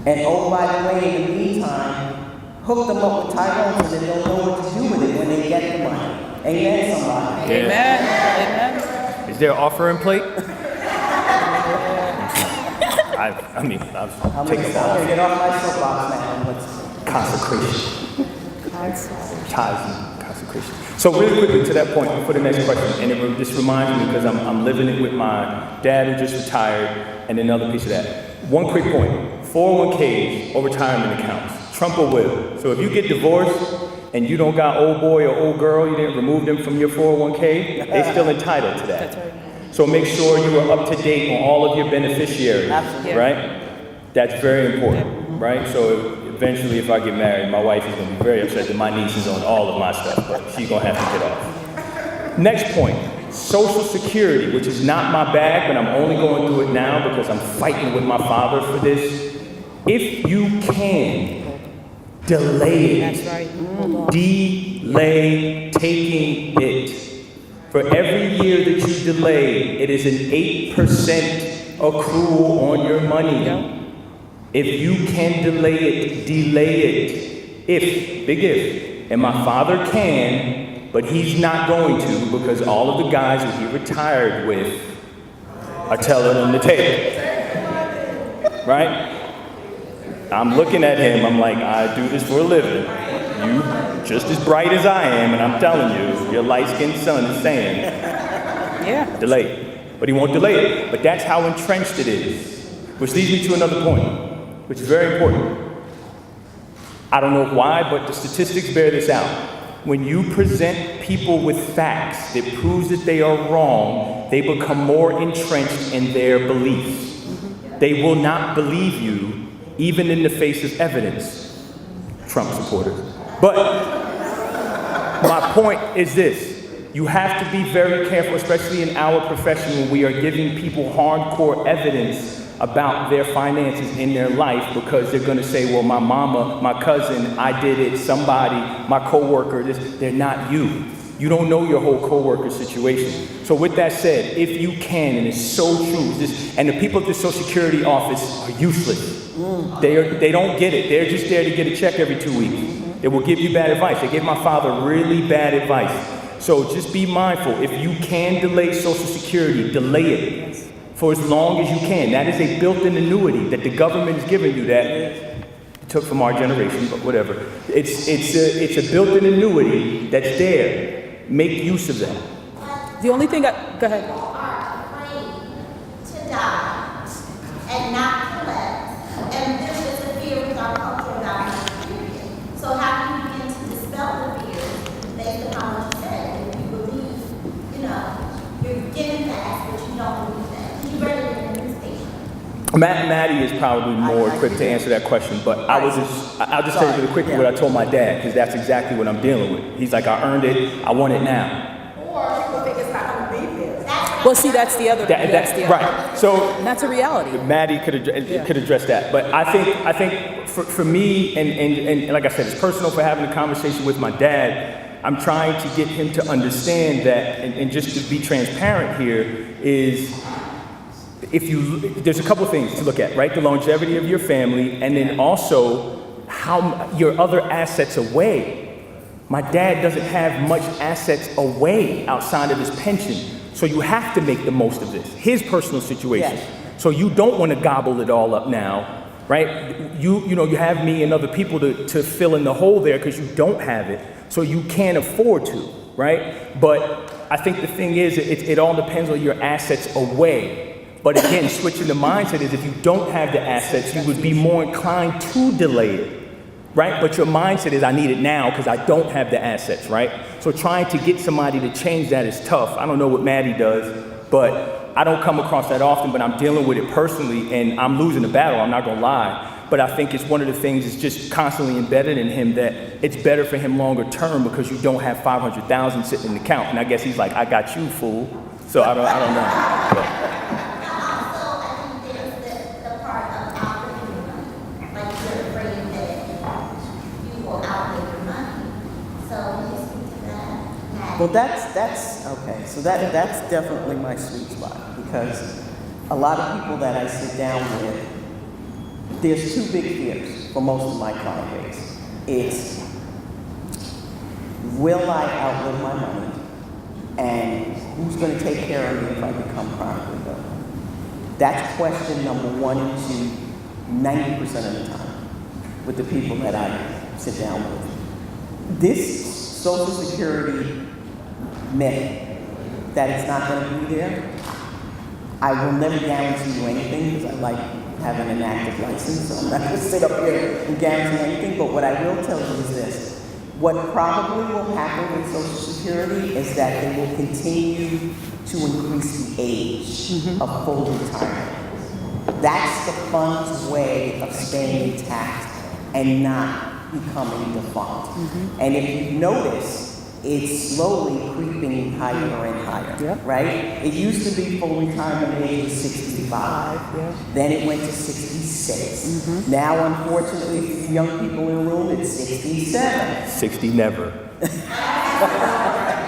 And oh, by the way, in the meantime, hook them up with Tyrone so they don't know what to do with it when they get the money. Amen, somebody. Amen. Amen. Is there an offering plate? I'll I'm take gonna it off. get off my soapbox now and let's Consecration. Tithes and consecration. So really quickly to that point, for the next question, and this reminds me because I'm living it with my dad who just retired, and another piece of that. One quick point, 401ks or retirement accounts, Trump or will. So if you get divorced and you don't got old boy or old girl, you didn't remove them from your 401k, they still entitled to that. That's right. So make sure you are up to date on all of your beneficiaries, Absolutely. right? That's very important, right? So eventually, if I get married, my wife is going to be very upset that my niece is on all of my stuff, but she's going to have to get off. Next point, Social Security, which is not my bag, but I'm only going through it now because I'm fighting with my father for this. If you can, delay it. That's right. Hold on. Delay taking it. For every year that you delay, it is an 8% accrual on your money. If you can delay it, delay it. If, big if. And my father can, but he's not going to because all of the guys that he retired with are telling him to take it. Right? I'm looking at him, I'm like, I do this for a living. You just as bright as I am, and I'm telling you, your light-skinned son is saying, Yeah. delay it. But he won't delay it. But that's how entrenched it is. Which leads me to another point, which is very important. I don't know why, but the statistics bear this out. When you present people with facts that proves that they are wrong, they become more entrenched in their beliefs. They will not believe you, even in the face of evidence. Trump supporters. But my point is this. You have to be very careful, especially in our profession, when we are giving people hardcore evidence about their finances in their life, because they're going to say, well, my mama, my cousin, I did it, somebody, my coworker, this. They're not you. You don't know your whole coworker situation. So with that said, if you can, and it's so true, and the people at the Social Security office are useless. They don't get it. They're just there to get a check every 2 weeks. They will give you bad advice. They gave my father really bad advice. So just be mindful. If you can delay Social Security, delay it for as long as you can. That is a built-in annuity that the government is giving you that it took from our generation, but whatever. It's a built-in annuity that's there. Make use of that. The only thing go ahead. People are afraid to die and not collect, and there's just a fear with our culture about it, period. So how do you begin to dispel the fear based upon what you said? If you believe, you're getting fast, but you don't believe that. You read it in the newspaper. Maddie is probably more equipped to answer that question, but I'll just tell you really quickly what I told my dad, because that's exactly what I'm dealing with. He's like, I earned it, I want it now. Or people think it's not going to be there. Well, see, that's the other. That's the other. Right. So And that's a reality. Maddie could address that, but I think for me, and like I said, it's personal for having a conversation with my dad. I'm trying to get him to understand that, and just to be transparent here, is there's a couple things to look at, right? The longevity of your family, and then also how your other assets away. My dad doesn't have much assets away outside of his pension, so you have to make the most of this. His personal situation. Yes. So you don't want to gobble it all up now, right? You have me and other people to fill in the hole there because you don't have it, so you can't afford to, right? But I think the thing is, it all depends on your assets away. But again, switching the mindset is if you don't have the assets, you would be more inclined to delay it, right? But your mindset is, I need it now because I don't have the assets, right? So trying to get somebody to change that is tough. I don't know what Maddie does, but I don't come across that often, but I'm dealing with it personally, and I'm losing the battle, I'm not gonna lie. But I think it's one of the things that's just constantly embedded in him, that it's better for him longer term because you don't have 500,000 sitting in the account. And I guess he's like, I got you, fool. So I don't know. But, Well, that's okay. So that's definitely my sweet spot, because a lot of people that I sit down with, there's two big fears for most of my client base. It's, will I outlive my money, and who's going to take care of me if I become chronically ill? That's question number 1 and 2, 90% of the time with the people that I sit down with. This Social Security myth that it's not going to be there, I will never guarantee you anything, because I like having an active license, so I'm not going to sit up here and guarantee anything. But what I will tell you is this: what probably will happen with Social Security is that they will continue to increase the age of full retirement. That's the fund's way of staying intact and not becoming defunct. And if you notice, it's slowly creeping higher and higher, right? It used to be full retirement age was 65, then it went to 66. Now, unfortunately, for you young people in the room, it's 67. 60 never.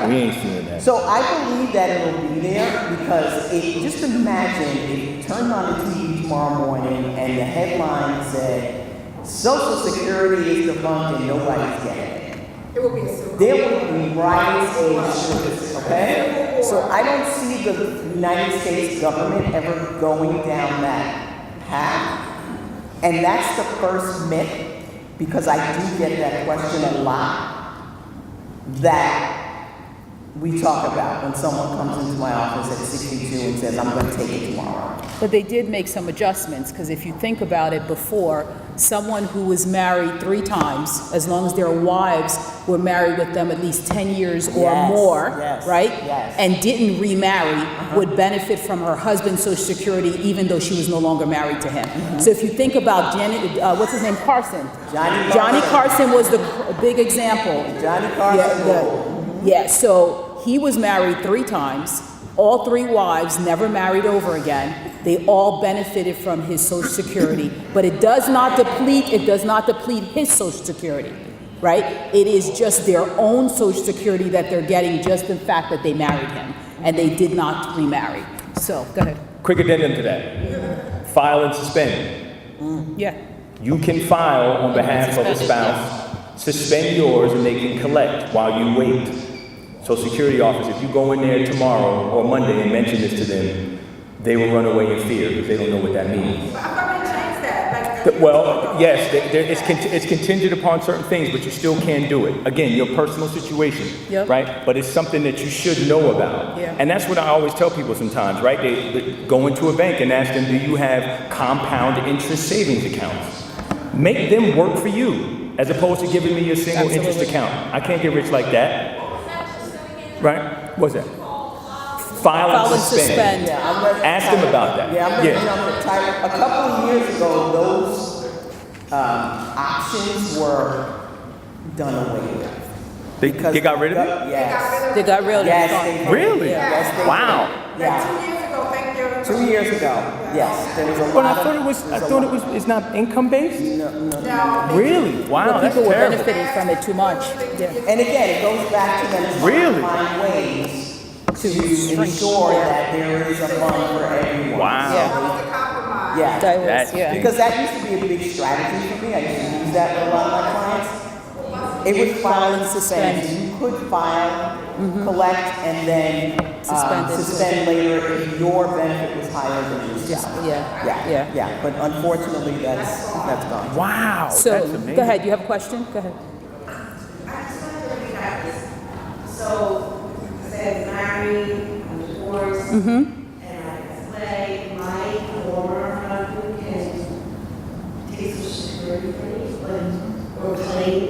We ain't seeing that. So I believe that it'll be there, because just imagine if you turned on the TV tomorrow morning and the headline said, Social Security is defunct and nobody's getting it. There will be riots and shootings, okay? So I don't see the United States government ever going down that path. And that's the first myth, because I do get that question a lot, that we talk about when someone comes into my office at 62 and says, I'm going to take it tomorrow. But they did make some adjustments, because if you think about it, before, someone who was married 3 times, as long as their wives were married with them at least 10 years or more, right? And didn't remarry, would benefit from her husband's Social Security even though she was no longer married to him. So if you think about what's his name, Carson. Johnny Carson was the big example. Johnny Carson. So he was married 3 times. All 3 wives never married over again. They all benefited from his Social Security, but it does not deplete his Social Security, right? It is just their own Social Security that they're getting, just the fact that they married him and they did not remarry. So, go ahead. Quick addendum to that. File and suspend. You can file on behalf of a spouse, suspend yours, and they can collect while you wait. Social Security office, if you go in there tomorrow or Monday and mention this to them, they will run away in fear, because they don't know what that means. I'm going to change that. Well, yes, it's contingent upon certain things, but you still can do it. Again, your personal situation, right? But it's something that you should know about. And that's what I always tell people sometimes, right? They go into a bank and ask them, do you have compound interest savings accounts? Make them work for you, as opposed to giving me a single interest account. I can't get rich like that. Right? What's that? File and suspend. Ask them about that. I'm going to jump in. A couple of years ago, those options were done away with. They got rid of it? Yes. They got rid of it. Yes, they Really? Yes, they wow. did. 2 years ago, thank you. 2 years ago, yes. There was a But lot I thought it was, it's not income based? No. Really? Wow, But that's people were terrible. benefiting from it too much. And again, it goes back to them trying to find ways to ensure that there is a fund for everyone. Wow. Because that used to be a big strategy for me. I used to use that with a lot of my clients. It was file and suspend. You could file, collect, and then suspend later if your benefit was higher than yours. But unfortunately, that's gone. Wow. So, that's amazing. go ahead. You have a question? Go ahead. I just want to recap this. So, I said married, I'm divorced, and I play my former husband can take Social Security for me, or claim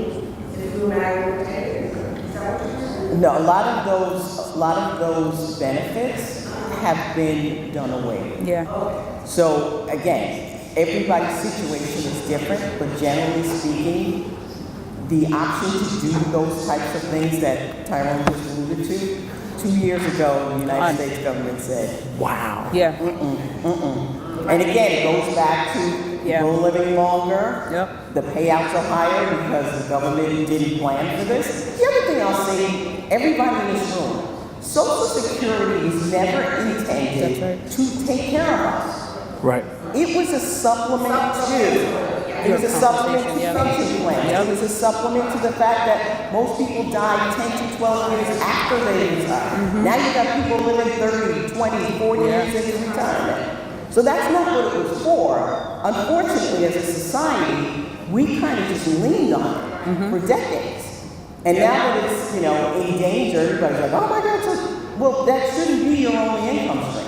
if we were married or okay. Is that what you're saying? No, a lot of those benefits have been done away with. So again, everybody's situation is different, but generally speaking, the option to do those types of things that Tyrone just alluded to, 2 years ago, the United States government said, wow. And again, it goes back to people living longer. The payouts are higher because the government didn't plan for this. The other thing I I'll say, everybody in this room, Social Security is never intended to take care of us. Right. It was a supplement to. It was a supplement to pension plans. It was a supplement to the fact that most people died 10 to 12 years after they retired. Now you got people living 30, 20, 40 years into retirement. So that's not what it was for. Unfortunately, as a society, we kind of just leaned on it for decades. And now that it's, in danger, everybody's like, oh my God, well, that shouldn't be your only income stream.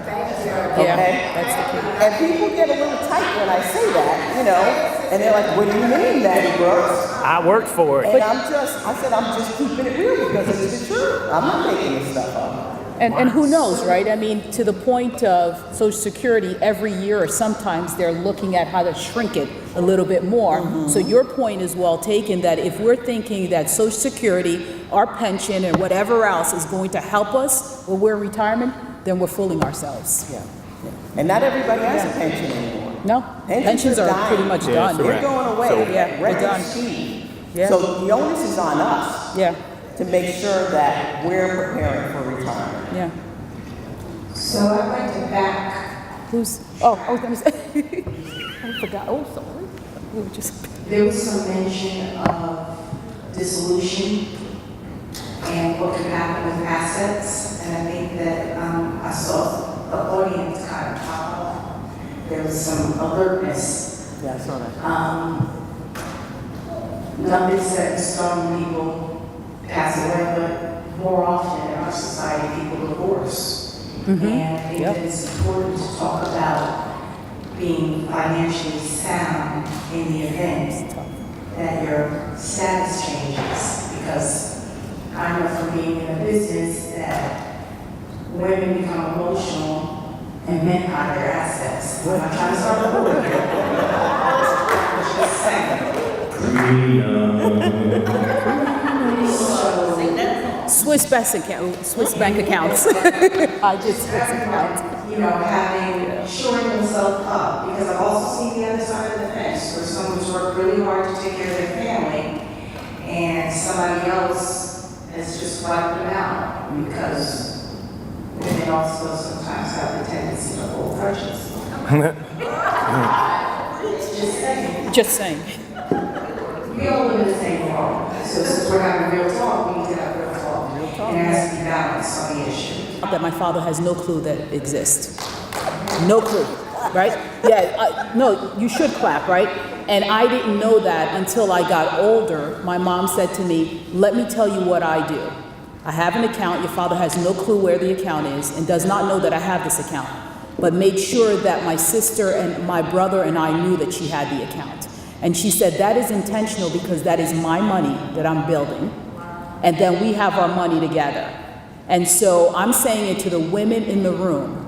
Okay? Yeah, that's the key. And people get a little tight when I say that, and they're like, what do you mean, Maddie Brooks? I worked for it. And I said, I'm just keeping it real because it's the truth. I'm not making this stuff up. And who knows, right? I mean, to the point of Social Security, every year or sometimes they're looking at how to shrink it a little bit more. So your point is well taken that if we're thinking that Social Security, our pension, and whatever else is going to help us when we're in retirement, then we're fooling ourselves. Yeah. And not everybody has a pension anymore. No, pensions are pretty much done. They're going away. So- Yeah, they're done. Speed. Yeah. So the onus is on us Yeah, to make sure that we're preparing for retirement. yeah. So I'd like to back, I was gonna say, I forgot, oh, sorry. We were just, there was some mention of dissolution and what could happen with assets, and I think that I saw the audience kind of pop up. There was some alertness. Yeah, I saw that. Nothing set in stone, people pass away, but more often in our society, people divorce. And I think that it's important to talk about being financially sound in the event that your status changes. Because I know from being in a business that women become emotional and men hide their assets. I'm not trying to start a war here. Just saying. Swiss bank accounts. I just Swiss accounts. Having, shoring themselves up, because I've also seen the other side of the fence, where someone's worked really hard to take care of their family, and somebody else has just wiped them out, because women also sometimes have the tendency to hold grudges. Just saying. Just saying. We all live in the same world, so since we're having real talk, we need to have real talk, and there has to be balance on the issue. That my father has no clue that exists. No clue, right? Yeah, no, you should clap, right? And I didn't know that until I got older. My mom said to me, let me tell you what I do. I have an account. Your father has no clue where the account is and does not know that I have this account, but made sure that my sister and my brother and I knew that she had the account. And she said, that is intentional because that is my money that I'm building. And then we have our money together. And so I'm saying it to the women in the room.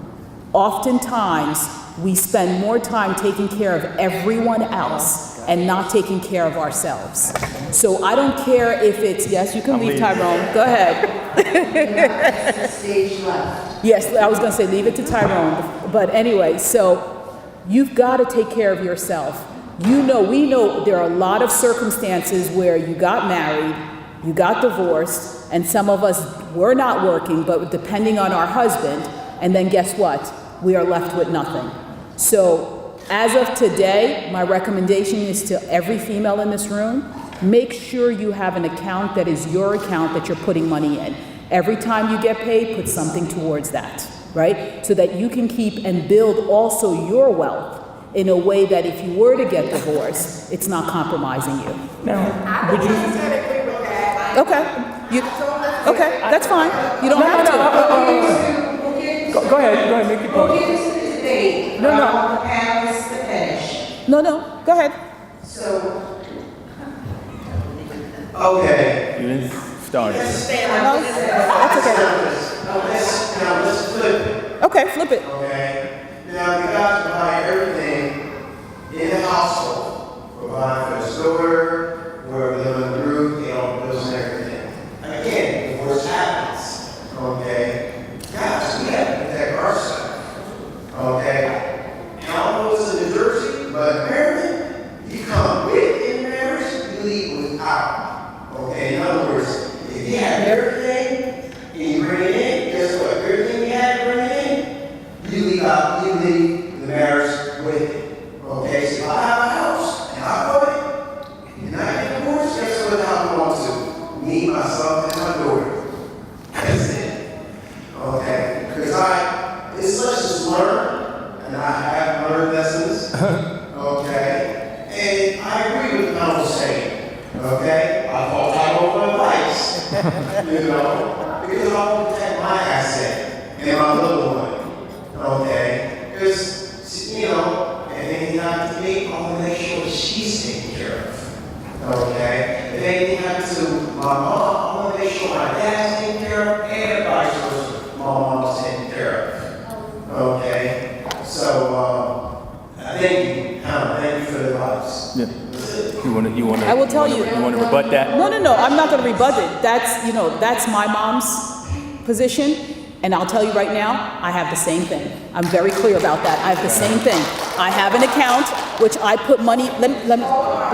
Oftentimes, we spend more time taking care of everyone else and not taking care of ourselves. So I don't care if it's, yes, you can leave, Tyrone. Go ahead. Stage left. Yes, I was going to say leave it to Tyrone. But anyway, so you've got to take care of yourself. We know there are a lot of circumstances where you got married, you got divorced, and some of us were not working, but depending on our husband, and then guess what? We are left with nothing. So as of today, my recommendation is to every female in this room, make sure you have an account that is your account that you're putting money in. Every time you get paid, put something towards that, right? So that you can keep and build also your wealth in a way that if you were to get divorced, it's not compromising you. I would agree with that. Okay, that's fine. You don't have to. Go ahead, make your We'll point. get into the debate. No. I want the panelists to finish. No, go ahead. So, Okay. You didn't start it. No, that's okay. Now let's flip it, Okay, flip it. okay? Now we got to provide everything in the household. Provide for the store, where we're living through, bills and everything. Again, divorce happens, okay? Guys, we have to protect ourselves, okay? And I don't know what's in New Jersey, but Maryland, you come with in marriage, you leave without. Okay, in other words, if you Okay? I call time over advice. You know? Because I want to protect my asset and my little one. Okay? Because, you know, if anything happens to me, I want to make sure she's taken care of. Okay? If anything happens to my mom, I want to make sure my dad's taken care of and vice versa. My mom's taken care of. Okay? So, thank you. Hannah, thank you for the advice. Yeah. You want to? I will tell you. You want to rebut that? No, I'm not going to rebut it. That's my mom's position, and I'll tell you right now, I have the same thing. I'm very clear about that. I have the same thing. I have an account which I put money. Let me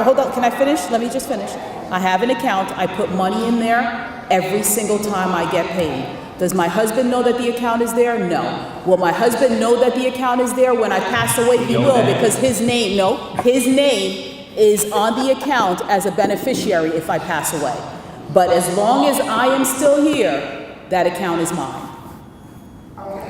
hold on. Can I finish? Let me just finish. I have an account. I put money in there every single time I get paid. Does my husband know that the account is there? No. Will my husband know that the account is there when I pass away? He will, because his name is on the account as a beneficiary if I pass away. But as long as I am still here, that account is mine.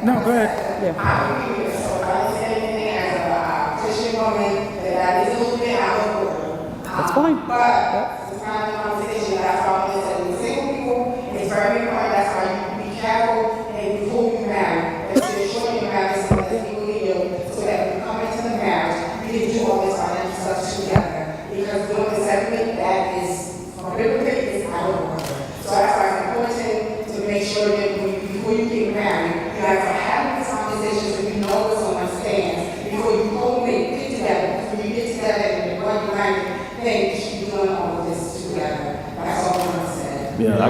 No, go ahead. I'm here, so I don't say anything as a Christian woman that is a little bit out of order. That's fine. But it's kind of conversation, that's why I'm saying single people, it's very important, that's why you be careful and before you marry. Let's ensure you marry someone that's equally ill, so that when you come into the marriage, you can do all this financial stuff together. Because doing the settlement, that is, from biblically, is out of order. So that's why it's important to make sure that before you get married, you have to have this conversation so you know where someone stands. Before you get together, because when you get together and what you might think you should be doing all of this together. That's all I'm going to say. Yeah, I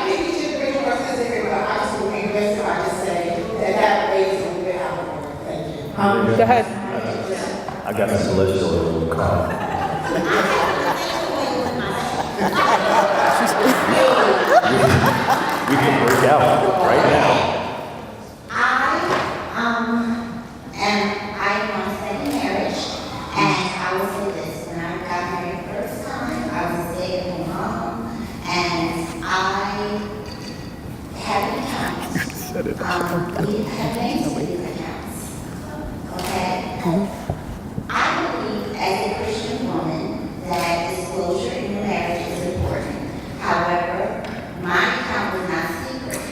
think you should bring your specific, but I just would be best if I just say that way is a little bit out of order. Thank you. Go ahead. I got some celestial card. We can work out right now. I'm on my second marriage, and I will say this, when I got married the first time, I was a stay-at-home mom, and I had an account. We had names for these accounts, okay? I believe as a Christian woman that disclosure in your marriage is important. However, my account was not secret.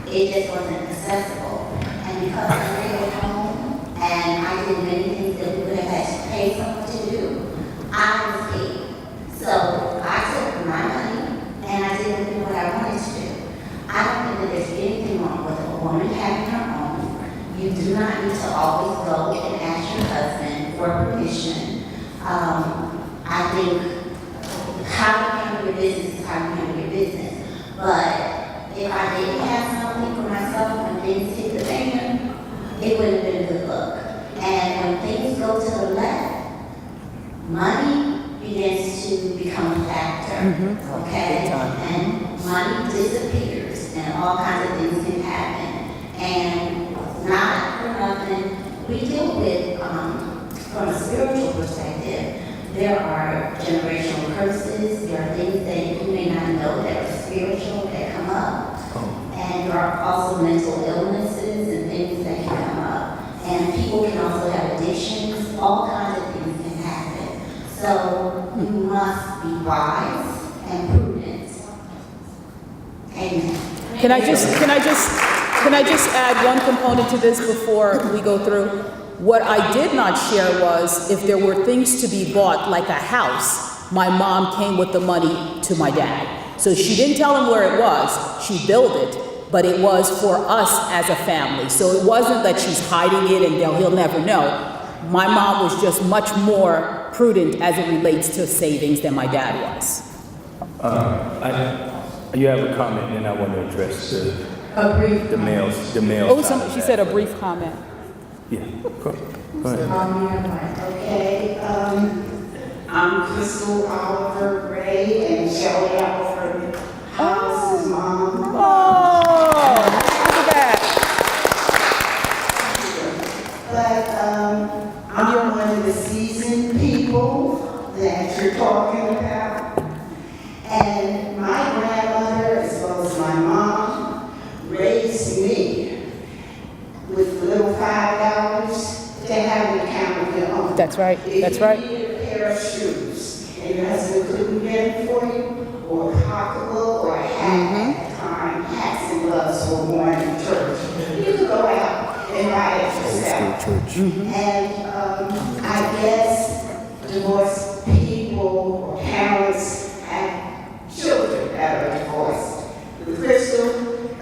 It just wasn't accessible. And because I stayed at home and I did many things that we would have had to pay someone to do, I was paid. So I took my money and I did with it what I wanted to do. I don't think that there's anything wrong with a woman having her own. You do not need to always go and ask your husband for permission. I think how you handle your business is how you handle your business. But if I didn't have something for myself when things hit the fan, it wouldn't have been a good look. And when things go to the left, money begins to become a factor, okay? And money disappears and all kinds of things can happen. And not for nothing, we deal with, from a spiritual perspective, there are generational curses, there are things that you may not know that are spiritual that come up. And there are also mental illnesses and things that can come up. And people can also have addictions, all kinds of things can happen. So you must be wise and prudent. Amen. Can I just add one component to this before we go through? What I did not share was if there were things to be bought, like a house, my mom came with the money to my dad. So she didn't tell him where it was, she billed it, but it was for us as a family. So it wasn't that she's hiding it and he'll never know. My mom was just much more prudent as it relates to savings than my dad was. You have a comment, and I want to address the males. Oh, she said a brief comment. Yeah, go ahead. Okay, I'm Crystal Oliver Gray and Shelley Oliver House's mom. Oh, look at that. But I'm one of the seasoned people that you're talking about. And my grandmother, as well as my mom, raised me with little $5 to have an account of your own. That's right, that's right. If you needed a pair of shoes and your husband couldn't get it for you, And I guess divorced people or parents have children that are divorced. With Crystal,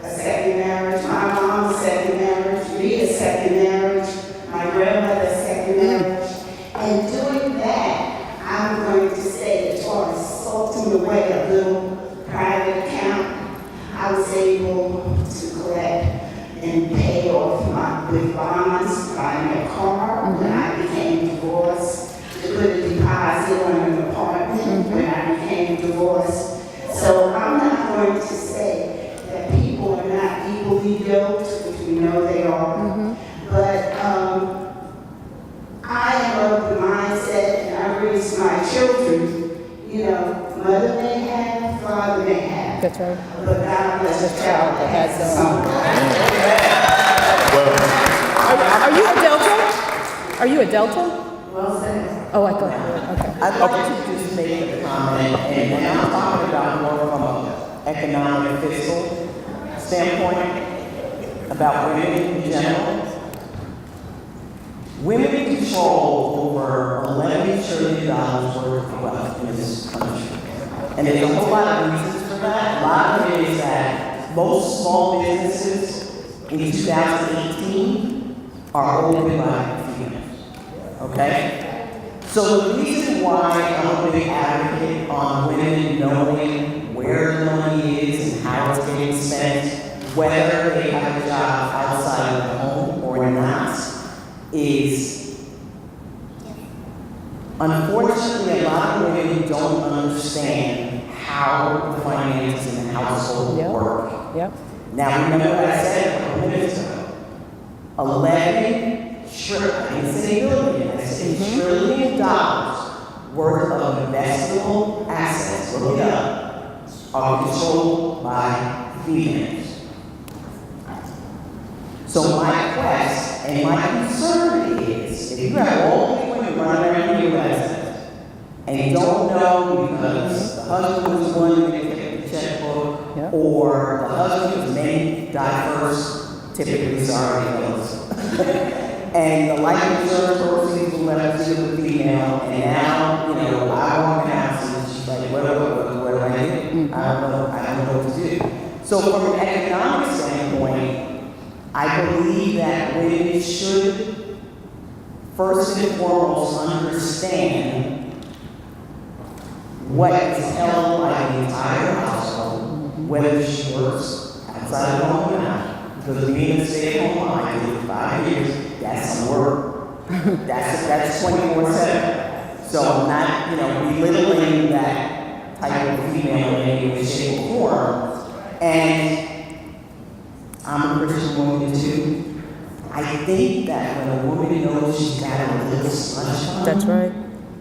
a second marriage, my mom, a second marriage, me, a second marriage, my grandmother, a second marriage. And doing that, I'm going to say, as far as salting away a little private account, I was able to collect and pay off with bonds, buying a car when I became divorced, to put a deposit on an apartment when I became divorced. So I'm not going to say that people are not equally built, which we know they are, but I am of the mindset, and I raise my children, you know, mother may have, father may have. That's right. But God bless the child that has some. Are you a Delta? Are you a Delta? Well said. Oh, I thought you were. Okay. I'd like to just make a comment, and I'm talking about more from an economic, fiscal standpoint, about women in general. Women control over $11 trillion worth of wealth in this country. And there's a whole lot of reasons for that. A lot of it is that most small businesses in 2018 are owned by females. Okay? So the reason why I'm a big advocate on women knowing where the money is and how it's getting spent, whether they have a job outside of the home or not, is unfortunately a lot of women don't understand how the finances in the household work. Yep. Now remember what I said a couple minutes ago. 11 trillion, I didn't say billion, I said $trillion worth of investable assets, look it up, are controlled by females. So my quest and my concern is, if you have all these women running around the U.S. and don't know because the husband was one who kept the checkbook, or the husband was named diverse, typically sorry fellas, and the life insurance proceeds will let us do with the female, and now, you know, I want to house and she's like, what do I do? I don't know what to do. So from an economic standpoint, I believe that women should first and foremost understand what is held by the entire household, whether she works outside of the home or not. Because being a stay-at-home mom, I did it for 5 years, that's some work. That's 24/7. So I'm not, you know, belittling that type of female in any way, shape, or form. And I'm a Christian woman too. I think that when a woman knows she's got a little slush fund, That's right.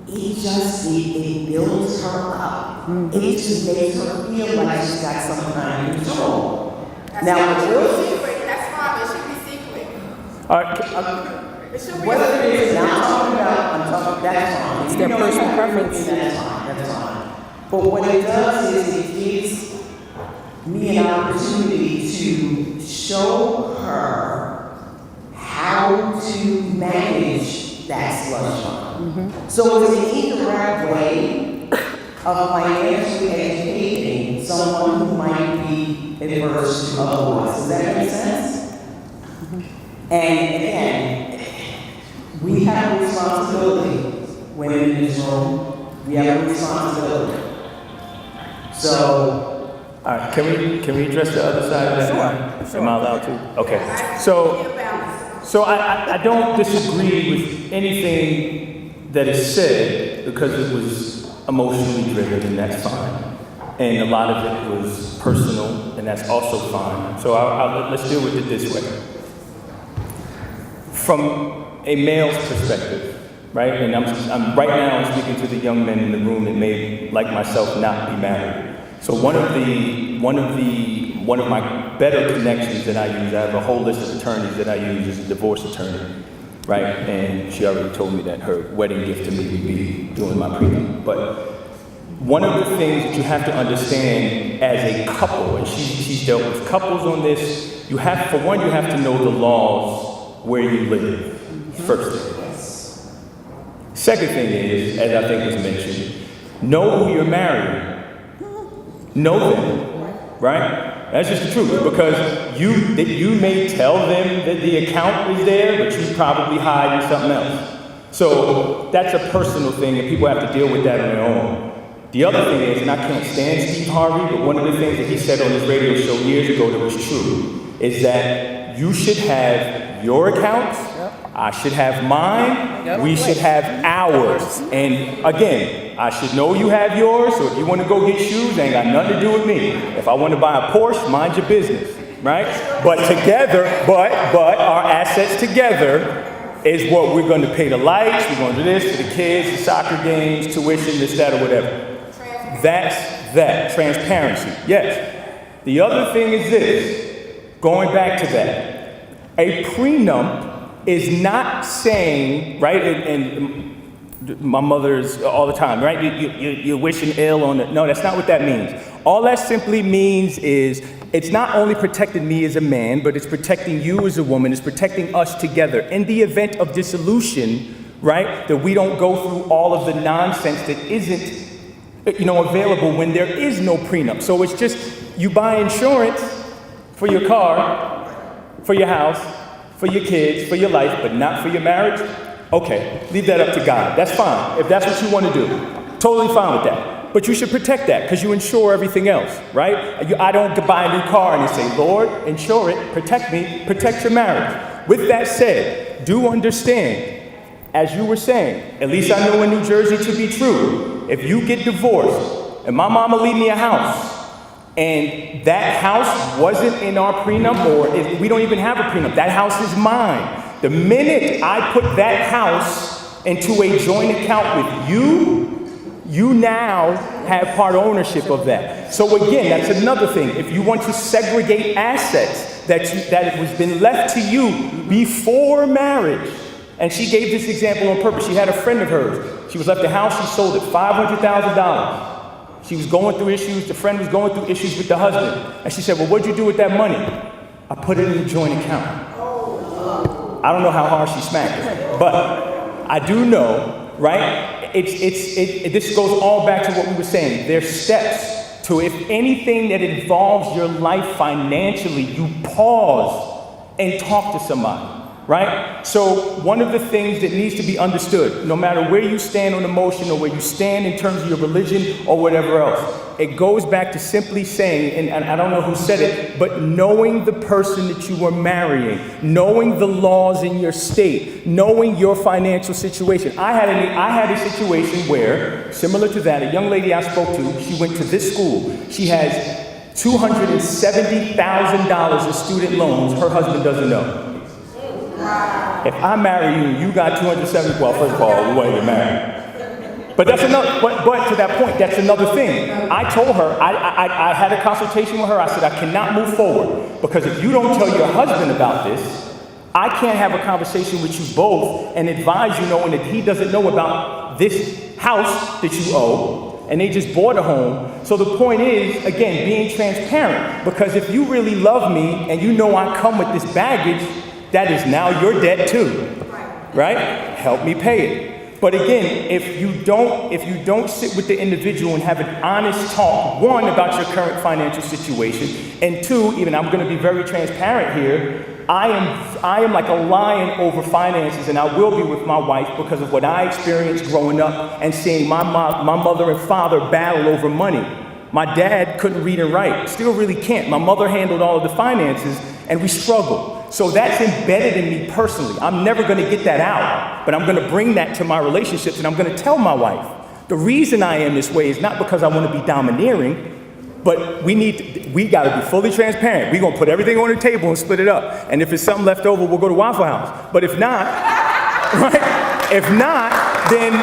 it builds her up. It just makes her feel like she's got some kind of control. Now, That's fine, it should be secret. All right. It should be whether it is, now I'm talking, that's fine. It's their personal preference. That's fine. But what it does is it gives me an opportunity to show her how to manage that slush fund. So it's an indirect way of financially educating someone who might be adverse to otherwise. Does that make sense? And again, we have a responsibility, women in this room. We have a responsibility. So, All right, can we address the other side of that? Sure. Am I allowed to? Okay. So I don't disagree with anything that is said because it was emotionally driven, and that's fine. And a lot of it was personal, and that's also fine. So let's deal with it this way. From a male's perspective, right? And I'm right now I'm speaking to the young men in the room that may, like myself, not be married. So one of my better connections that I use, I have a whole list of attorneys that I use as a divorce attorney, right? And she already told me that her wedding gift to me would be doing my prenup. But one of the things that you have to understand as a couple, and she's dealt with couples on this, you have to know the laws where you live. First thing. Second thing is, as I think was mentioned, know who you're marrying. Know them, right? That's just the truth, because you may tell them that the account is there, but you probably hide in something else. So that's a personal thing, and people have to deal with that on their own. The other thing is, and I can't stand Steve Harvey, but one of the things that he said on his radio show years ago that was true, is that you should have your accounts, I should have mine, we should have ours. And again, I should know you have yours, so if you want to go get shoes, ain't got nothing to do with me. If I want to buy a Porsche, mind your business, right? But together, but our assets together is what we're going to pay the lights, we're going to do this for the kids, the soccer games, tuition, this, that, or whatever. That's that, transparency, yes. The other thing is this, going back to that, a prenup is not saying, right, and my mother's all the time, right, you're wishing ill on it. No, that's not what that means. All that simply means is, it's not only protecting me as a man, but it's protecting you as a woman, it's protecting us together. In the event of dissolution, right, that we don't go through all of the nonsense that isn't, available when there is no prenup. So it's just, you buy insurance for your car, for your house, for your kids, for your life, but not for your marriage. Okay, leave that up to God. That's fine, if that's what you want to do. Totally fine with that. But you should protect that, because you insure everything else, right? I don't buy a new car and say, Lord, insure it, protect me, protect your marriage. With that said, do understand, as you were saying, at least I know in New Jersey to be true, if you get divorced, and my mama leave me a house, and that house wasn't in our prenup, or if we don't even have a prenup, that house is mine. The minute I put that house into a joint account with you now have part ownership of that. So again, that's another thing. If you want to segregate assets that it was been left to you before marriage, and she gave this example on purpose. She had a friend of hers. She was left a house, she sold it, $500,000. She was going through issues, the friend was going through issues with the husband. And she said, well, what'd you do with that money? I put it in a joint account. I don't know how hard she smacked her, but I do know, right? This goes all back to what we were saying. There's steps to, if anything that involves your life financially, you pause and talk to somebody. Right? So one of the things that needs to be understood, no matter where you stand on emotion or where you stand in terms of your religion or whatever else, it goes back to simply saying, and I don't know who said it, but knowing the person that you are marrying, knowing the laws in your state, knowing your financial situation. I had a situation where, similar to that, a young lady I spoke to, she went to this school. She has $270,000 in student loans. Her husband doesn't know. If I marry you, you got 270. Well, first of all, we won't get married. But that's another. But to that point, that's another thing. I told her. I had a consultation with her. I said I cannot move forward because if you don't tell your husband about this, I can't have a conversation with you both and advise you knowing that he doesn't know about this house that you owe. And they just bought a home. So the point is, again, being transparent. Because if you really love me and you know I come with this baggage, that is now your debt too, right? Help me pay it. But again, if you don't sit with the individual and have an honest talk, one, about your current financial situation, and two, even I'm going to be very transparent here, I am like a lion over finances, and I will be with my wife because of what I experienced growing up and seeing my mother and father battle over money. My dad couldn't read and write, still really can't. My mother handled all of the finances, and we struggled. So that's embedded in me personally. I'm never going to get that out, but I'm going to bring that to my relationships, and I'm going to tell my wife. The reason I am this way is not because I want to be domineering, but we got to be fully transparent. We're going to put everything on the table and split it up. And if it's something left over, we'll go to Waffle House. But if not, right? If not, then,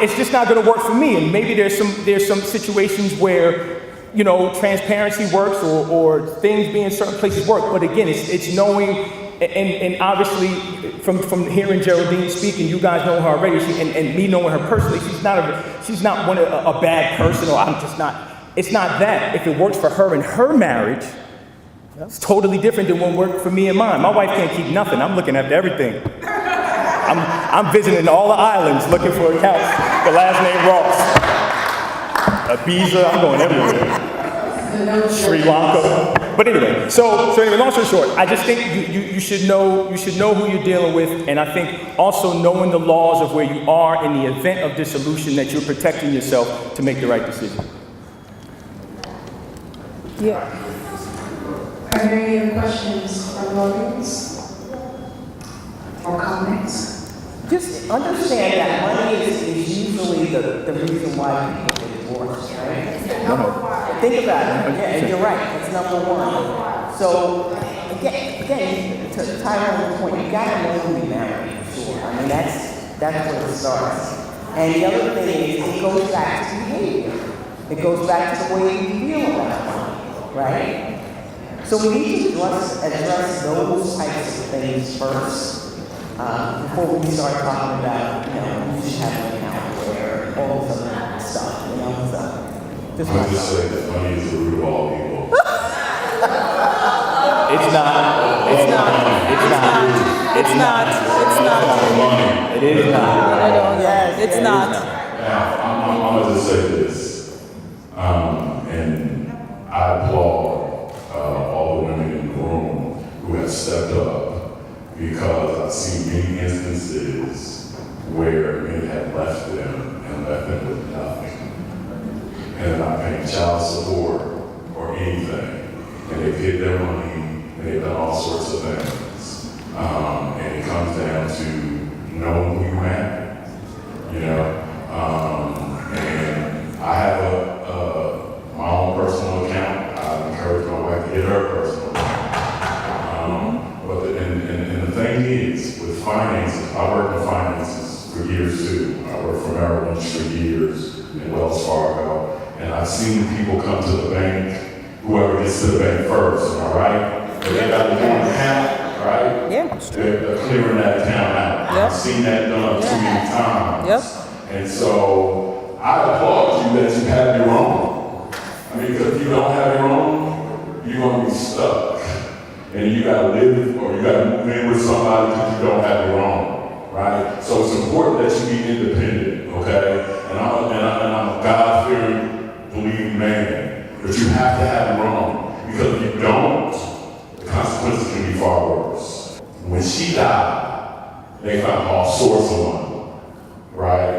it's just not going to work for me. And maybe there's some situations where, transparency works or things being in certain places work. But again, it's knowing, and obviously from hearing Geraldine speak, and you guys know her already, and me knowing her personally, she's not a bad person, or I'm just not. It's not that. If it works for her in her marriage, It's totally different than what worked for me and mine. My wife can't keep nothing. I'm looking after everything. I'm visiting all the islands looking for accounts. The last name Ross. Ibiza, I'm going everywhere. Sri Lanka. But anyway, so anyway, long story short, I just think you should know who you're dealing with, and I think also knowing the laws of where you are in the event of dissolution, that you're protecting yourself to make the right decision. Yeah. Are there any other questions from the audience? Or comments? Just understand that money is usually the reason why people get divorced, right? Think about it. Yeah, and you're right. That's number one. So, again, to Tyrone's point, you gotta know who you marry, for sure. I mean, that's where it starts. And the other thing is, it goes back to behavior. It goes back to the way you feel about money, right? So we need to address those types of things first. Before we start talking about, you should have an account where all this other stuff, so. Just I just say that money is the root of all evil. It's not. It's not. It's not. It's not. It's not. Money. It is not. Yes, it's not. Now, I'm going to just say this, and I applaud all the women in the room who have stepped up, because I've seen many instances where men have left them and left them with nothing. And they're not paying child support or anything. And they've hid their money, and they've done all sorts of things. And it comes down to knowing who you marry, and I have my own personal account. I encourage my wife to get her personal account. And the thing is, with finances, I worked in finances for years too. I worked for Merrill Lynch for years in Wells Fargo, and I've seen people come to the bank, whoever gets to the bank first, all right? If they got to do an account, right? Yeah. They're clearing that account out. Yep. I've seen that done too many times. Yep. And so I applaud you that you have your own. I mean, because if you don't have your own, you're going to be stuck. And you got to live, or you got to move in with somebody because you don't have your own, right? So it's important that you be independent, okay? And I'm a God-fearing, believing man, but you have to have your own, because if you don't, the consequences can be far worse. When she died, they found all sorts of money, right?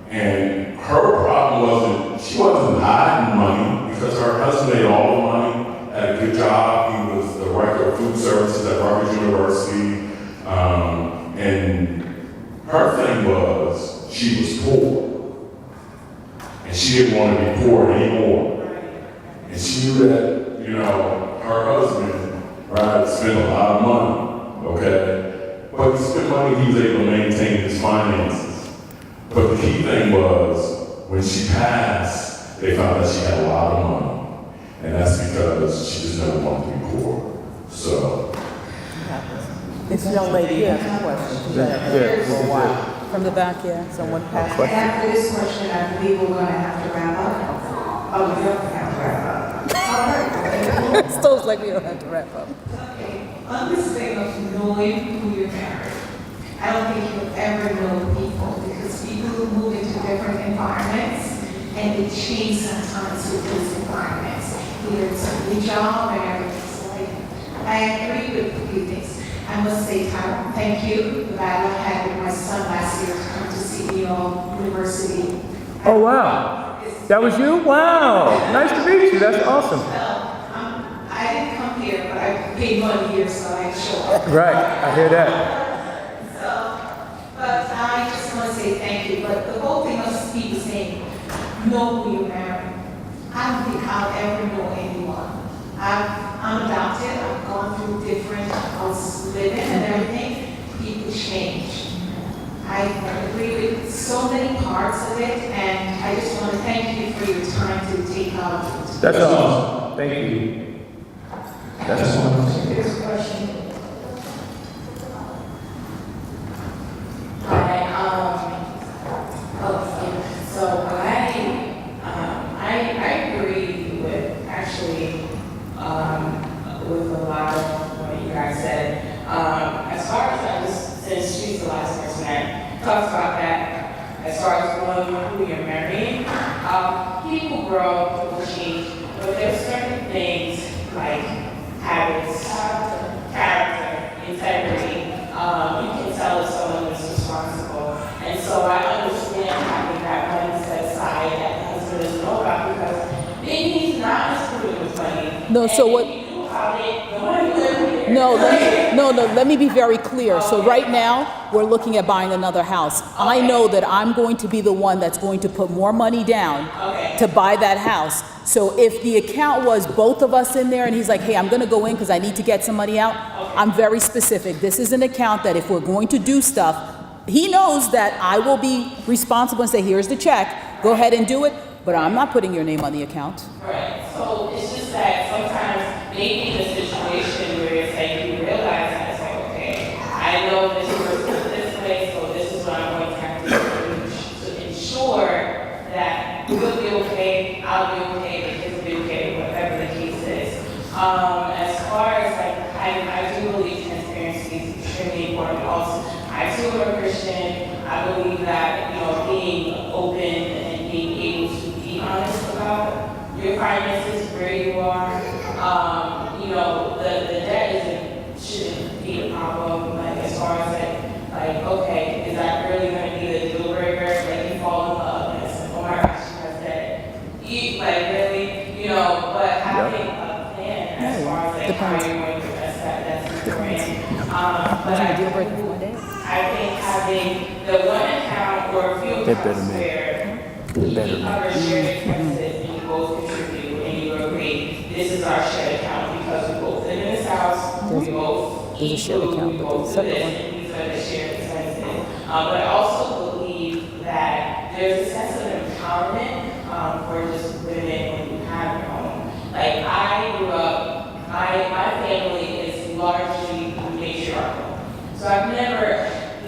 And her problem she wasn't hiding money, because her husband made all the money, had a good job. He was the director of food services at Rutgers University. And her thing was, she was poor. And she didn't want to be poor anymore. And she knew that, her husband, right, spent a lot of money, okay? But he spent money, he was able to maintain his finances. But the key thing was, when she passed, they found that she had a lot of money. And that's because she just never wanted to be poor. So. This young lady has a question. She's been here for a while. From the back, yeah. Someone passed. After this question, I believe we're going to have to wrap up. Oh, we don't have to wrap up. All right. Stoves like we don't have to wrap up. Okay, on this thing of knowing who you're married, I don't think you'll ever know people, because people move into different environments and they change sometimes with those environments. Either it's a new job or everything. So I agree with a few things. I must say, Tyrone, thank you. The battle I had with my son last year to come to Seton University. Oh, wow. That was you? Wow. Nice to meet you. That's awesome. I didn't come here, but I paid money here, so I show up. Right. I hear that. But I just want to say thank you. But the whole thing of people saying, know who you marry. I don't think I'll ever know anyone. I'm adopted. I've gone through different house living and everything. People change. I agree with so many parts of it, and I just want to thank you for your time to take out. That's awesome. Thank you. That's awesome. Here's a question. So I agree with actually with People grow, people change, but there's certain things like habits, character, integrity. You can tell if someone is responsible. And so I understand having that money set aside that the husband doesn't know about because maybe he's not screwing with money. No, so what? Let me be very clear. So right now, we're looking at buying another house. I know that I'm going to be the one that's going to put more money down to buy that house. So if the account was both of us in there and he's like, hey, I'm going to go in because I need to get some money out, I'm very specific. This is an account that if we're going to do stuff, he knows that I will be responsible and say, here's the check, go ahead and do it, but I'm not putting your name on the account. Right. So it's just that sometimes maybe the situation where it's like you realize that it's like, okay, I know this person is this way, so this is what I'm going to have to do to ensure that you'll be okay, I'll be okay, the kids will be okay, whatever the case is. As far as like, I do believe transparency is extremely important. Also, I too am a Christian. I believe that, being open and being able to be honest about your finances, where you are. The debt shouldn't be a problem. Like as far as like, okay, is that really going to be the deal breaker? Like you fall in love and it's like, oh my gosh, she has debt. Really, but having a plan as far as like how you're going to address that's important. But I think having the one account or a few accounts where you cover shared expenses and you both contribute and you agree, this is our shared account because we both live in this house, we both eat food, we both do this, and these are the shared expenses. But I also believe that there's a sense of empowerment for just women when you have your own. Like I grew up, my family is largely matriarchal. So I've never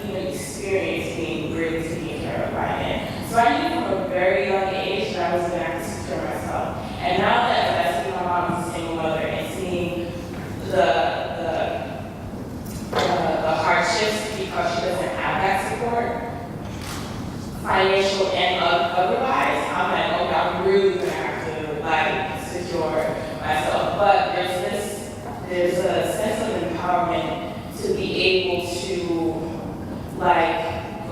even experienced being really taken care of by men. So I knew from a very young age that I was going to have to secure myself. And now that I see my mom as a single mother and seeing the hardships because she doesn't have that support, financial and otherwise, I'm like, okay, I'm really going to have to secure myself. But there's a sense of empowerment to be able to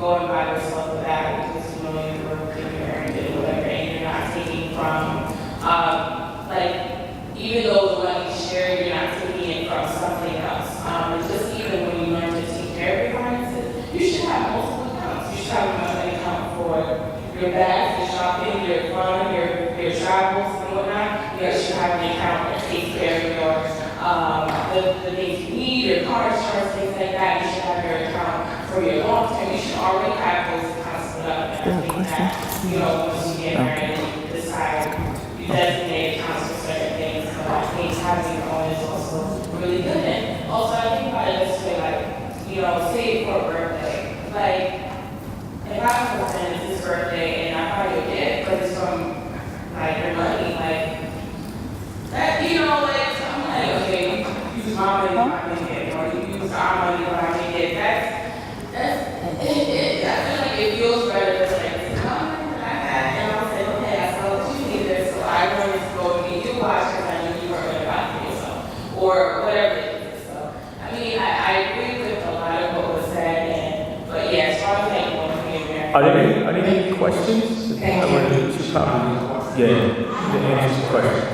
go and buy yourself a bag because you're working and whatever, and you're not taking from even though the money is shared, you're not taking it from something else. And just even when you learn to take care of your finances, you should have multiple accounts. You should have an account for your bags, your shopping, your fun, your travels and whatnot. You should have an account that takes care of your the things you need, your car insurance, things like that. You should have your account for your long term. You should already have those accounts split up. And I think that, once you get married and you decide you designate accounts for certain things, but I think having your own is also really good. And also, I think about it this way, say for a birthday, if I was to send his birthday and I buy you a gift, but it's from your money, that, I'm like, okay, you use my money when I can get, or you use our money when I can get. I feel like it feels better to say, how much did I have? And I'll say, okay, I saw that you need this, so I wanted to go and get you a watch because I knew you weren't going to buy it for yourself, or whatever it is. So, I agree with a lot of what was said, but yeah, as far as going to be married. Are there any questions? Yeah, to answer the question.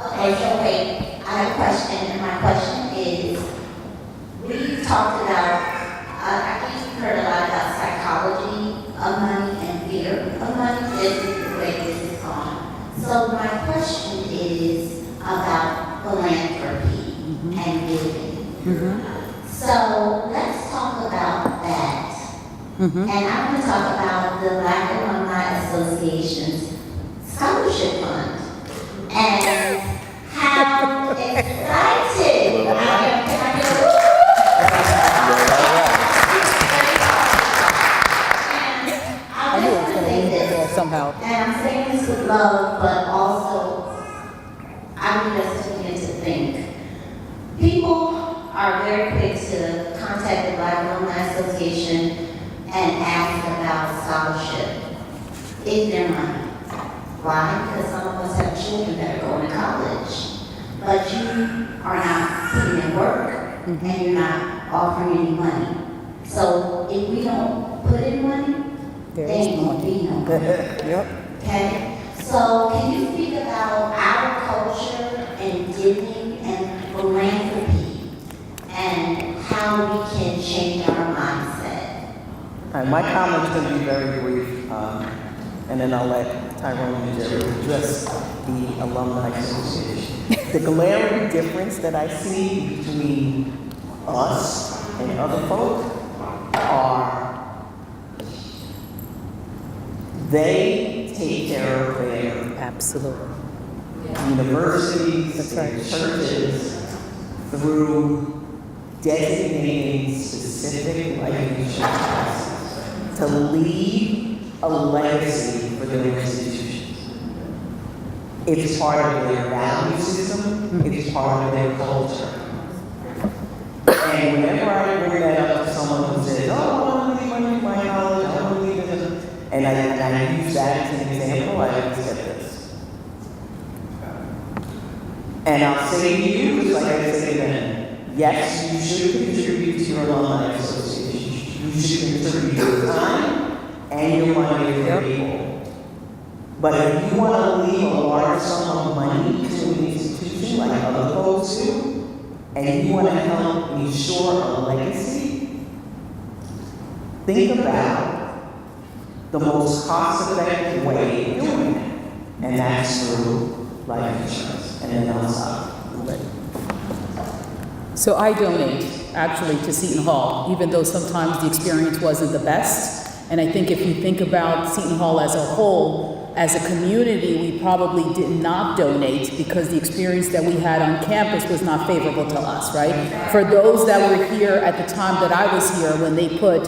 Okay, so wait, I have a question, and my question is, we talked about, I think you've heard a lot about psychology of money and fear of money. This is the way this is gone. So my question is about philanthropy and giving. So let's talk about that. And I want to talk about the Black Alumni Association's scholarship fund and how excited I am. Can I get a somehow. And I'm saying this with love, but also I need us to begin to think. People are very quick to contact the Black Alumni Association and ask about scholarship. Is there money? Why? Because some of us have children that are going to college, but you are not putting in work and you're not offering any money. So if we don't put in money, there ain't gonna be no money. Yep. Okay? So can you speak about our culture and giving and philanthropy and how we can change our mindset? All right, my comment's going to be very brief, and then I'll let Tyrone and Jerry address the Alumni Association. The glaring difference that I see between us and other folk are they take care of their Absolutely. universities, That's right. churches, through designating specific life insurance to leave a legacy for their institutions. It's part of their value system, it's part of their culture. And whenever I bring that up to someone who says, oh, I want to leave money to my college, I want to leave this, and I use that as an example, I always said this. And I'll say to you, just like I said then, yes, you should contribute to your alumni association. You should contribute your time and your money if you're able. But if you want to leave a large sum of money to an institution like other folks do, and you want to help ensure a legacy, think about the most cost-effective way of doing it, and that's through life insurance. And then I'll stop. So I donate actually to Seton Hall, even though sometimes the experience wasn't the best. And I think if you think about Seton Hall as a whole, as a community, we probably did not donate because the experience that we had on campus was not favorable to us, right? For those that were here at the time that I was here, when they put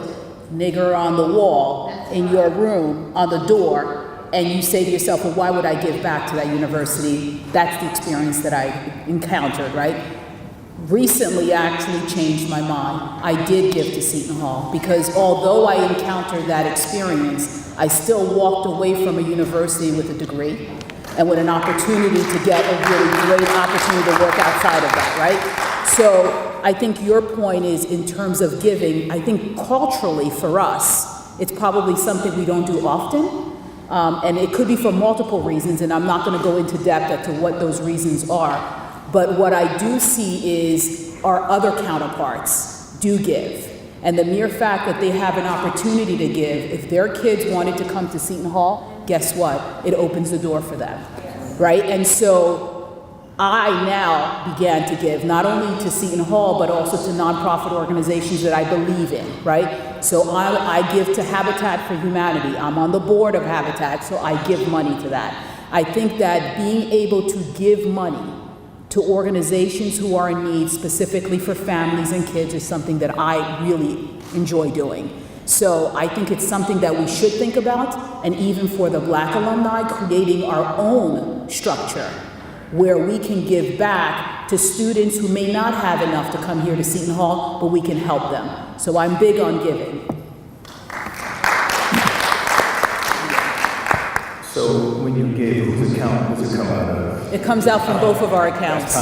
nigger on the wall in your room, on the door, and you say to yourself, well, why would I give back to that university? That's the experience that I encountered, right? Recently actually changed my mind. I did give to Seton Hall because although I encountered that experience, I still walked away from a university with a degree and with an opportunity to get a really great opportunity to work outside of that, right? So I think your point is in terms of giving, I think culturally for us, it's probably something we don't do often. And it could be for multiple reasons, and I'm not going to go into depth as to what those reasons are. But what I do see is our other counterparts do give. And the mere fact that they have an opportunity to give, if their kids wanted to come to Seton Hall, guess what? It opens the door for them, right? And so I now began to give, not only to Seton Hall, but also to nonprofit organizations that I believe in, right? So I give to Habitat for Humanity. I'm on the board of Habitat, so I give money to that. I think that being able to give money to organizations who are in need, specifically for families and kids, is something that I really enjoy doing. So I think it's something that we should think about, and even for the Black alumni, creating our own structure where we can give back to students who may not have enough to come here to Seton Hall, but we can help them. So I'm big on giving. So when you give, whose account does it come out of? It comes out from both of our accounts. No,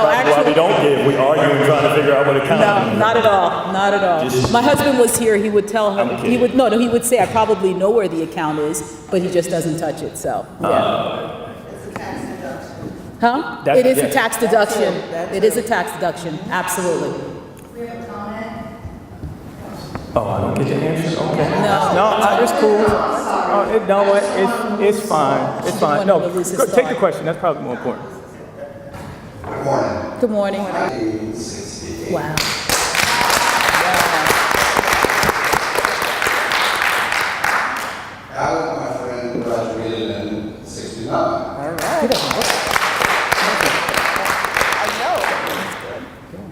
Why we actually, don't give, we argue and trying to figure out what account. no, not at all, not at all. Just- My husband was here, he would tell I'm her, he kidding. would, no, he would say, I probably know where the account is, but he just doesn't touch it, so, yeah. Huh? That- It is a yes. tax deduction. That's It is a tax deduction, absolutely. We have a comment? Oh, I don't get the answer, okay. No. It's cool. Oh, no, it's fine, it's fine. No, wanted to lose his take the thought. question, that's probably more important. Good morning. Good morning. 1968. Wow. Alan, my friend, graduated in '69. All right.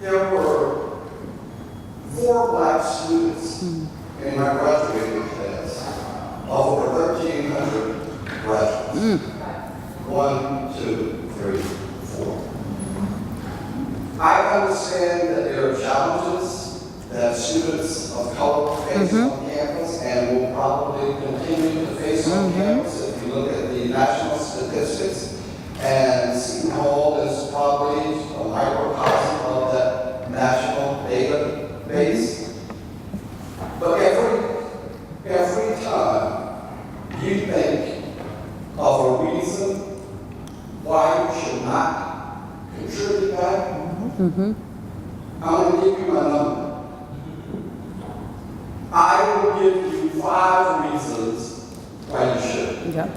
There were 4 black students in my graduating class of over 1,300 graduates. 1, 2, 3, 4. I understand that there are challenges that students of color face on campus and will probably continue to face space on campus. If you look at the national statistics, and Seton Hall is probably a microcosm of that national database. But every time you think of a reason why you should not contribute back, I'm going to give you my number. I will give you 5 reasons why you should. Yep.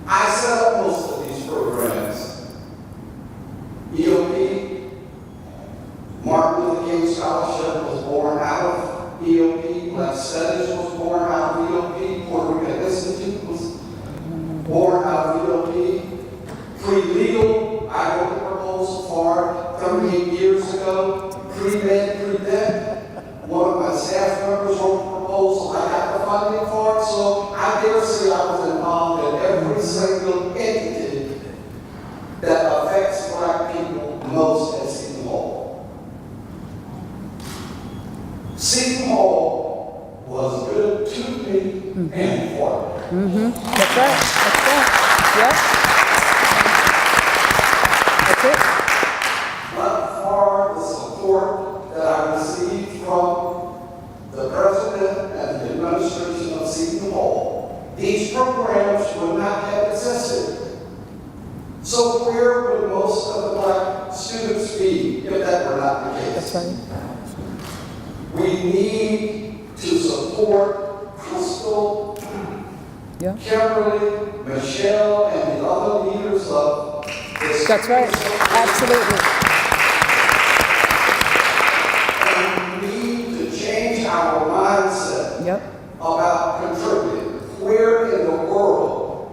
I set up most of these programs. EOP, Martin Luther King Scholarship was born out of EOP. Black Studies was born out of EOP. Puerto Rican Institute was born out of EOP. Pre-legal, I wrote the proposal for 38 years ago. Pre-med, pre-debt. One of my staff members wrote the proposal. I got the funding for it, so I dare say I was involved in every single entity that affects Black people most at Seton Hall. Seton Hall was good to me and for me. That's right. That's right. Yep. That's it. But for the support that I received from the president and the administration of Seton Hall, these programs would not have existed. So where would most of the Black students be if that were not the case? That's right. We need to support Crystal, Yeah. Kimberly, Michelle, and the other leaders of this. That's right. Absolutely. And we need to change our mindset Yep. about contributing. Where in the world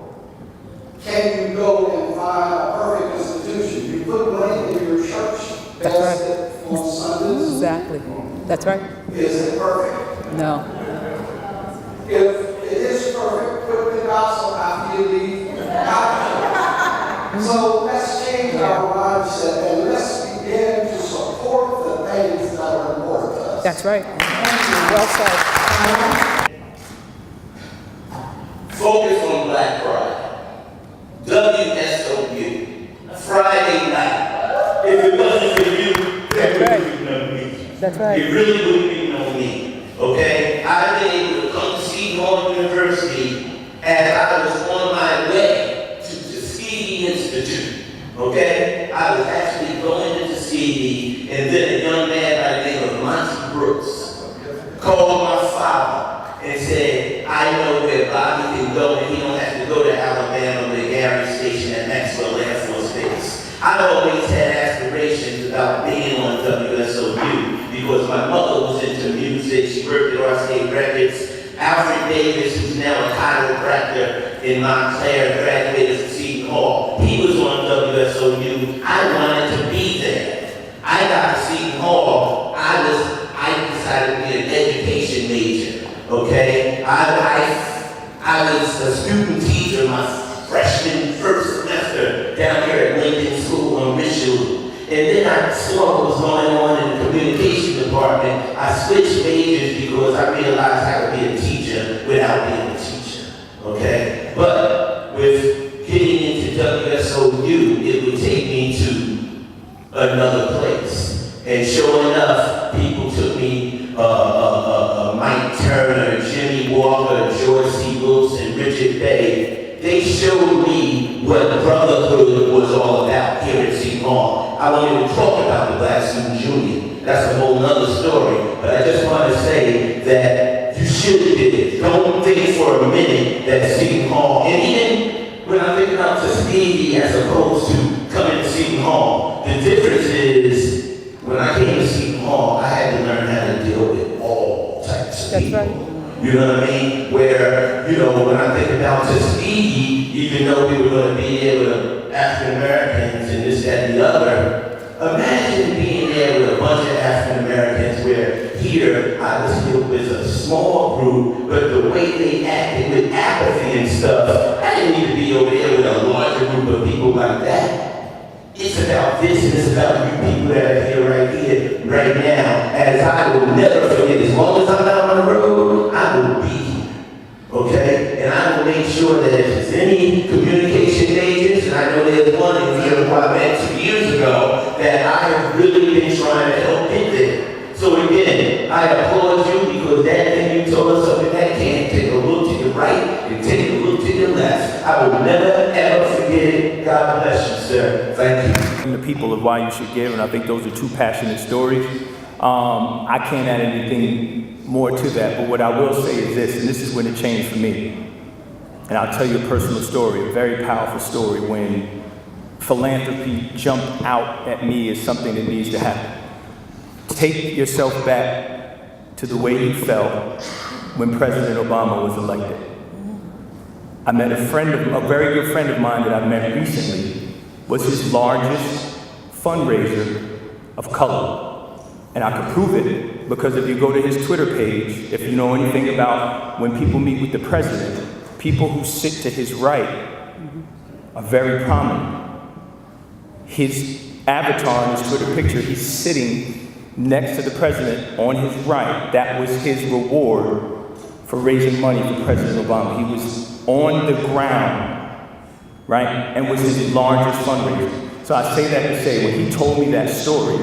can you go and find a perfect institution? You put money in your church That's right. basket on Sundays. Exactly. That's right. Is it perfect? No. If it is perfect, put the gospel after you leave. So let's change our mindset and let's begin to support the things that are important to us. That's right. Well said. Focus on Black Pride. WSOU. Friday night. If it wasn't for you, there That's right. would be no me. That's right. It really wouldn't be no me. Okay? I've been able to come to Seton Hall University as I was on my way to Tuskegee Institute. Okay? I was actually going to Tuskegee, and then a young man by the name of Monty Brooks called my father and said, I know where Bobby can go, and he don't have to go to Alabama with Gary Station at Maxwell Air Force Base. I always had aspirations about being on WSOU because my mother was into music. She worked at RCA Records. Alfred Davis, who's now a chiropractor in Montclair, graduated from Seton Hall. He was on WSOU. I wanted to be there. I got to Seton Hall. I decided to be an education major. Okay? I was a student teacher my freshman first semester down here at Lincoln School on Richelieu. And then I saw what was going on in the communication department. I switched majors because I realized how to be a teacher without being a teacher. Okay? But with getting into WSOU, it would take me to another place. And sure enough, people took me, Mike Turner, Jimmy Walker, George C. Wilson, Richard Bay. They showed me what brotherhood was all about here at Seton Hall. I won't even talk about the Black Student Union. That's a whole nother story. But I just want to say that you should do it. Don't think for a minute that Seton Hall, and even when I'm thinking out Tuskegee as opposed to coming to Seton Hall, the difference is when I came to Seton Hall, I had to learn how to deal with all types of people. Right. You know what I mean? Where, you know, when I think about Tuskegee, even though we were going to be there with African Americans and this, that, and the other, imagine being there with a bunch of African Americans where here I was here with a small group, but the way they acted with apathy and stuff, I didn't need to be over there with a larger group of people like that. It's about this and it's about you people that are here, right now, as I will never forget. As long as I'm out on the road, I will be here. Okay? and I will make sure that if there's any communication agents, and I know there's one in here who I met 2 years ago, that I have really been trying to help get there. So again, I applaud you because that thing you told us up in that can, take a look to your right and take a look to your left. I will never ever forget it. God bless you, sir. Thank you. And the people of why you should give, and I think those are two passionate stories. I can't add anything more to that, but what I will say is this, and this is when it changed for me. And I'll tell you a personal story, a very powerful story, when philanthropy jumped out at me as something that needs to happen. Take yourself back to the way you felt when President Obama was elected. I met a very good friend of mine that I met recently, was his largest fundraiser of color. And I can prove it because if you go to his Twitter page, if you know anything about when people meet with the president, people who sit to his right are very prominent. His avatar in his Twitter picture, he's sitting next to the president on his right. That was his reward for raising money for President Obama. He was on the ground, right, and was his largest fundraiser. So I say that to say, when he told me that story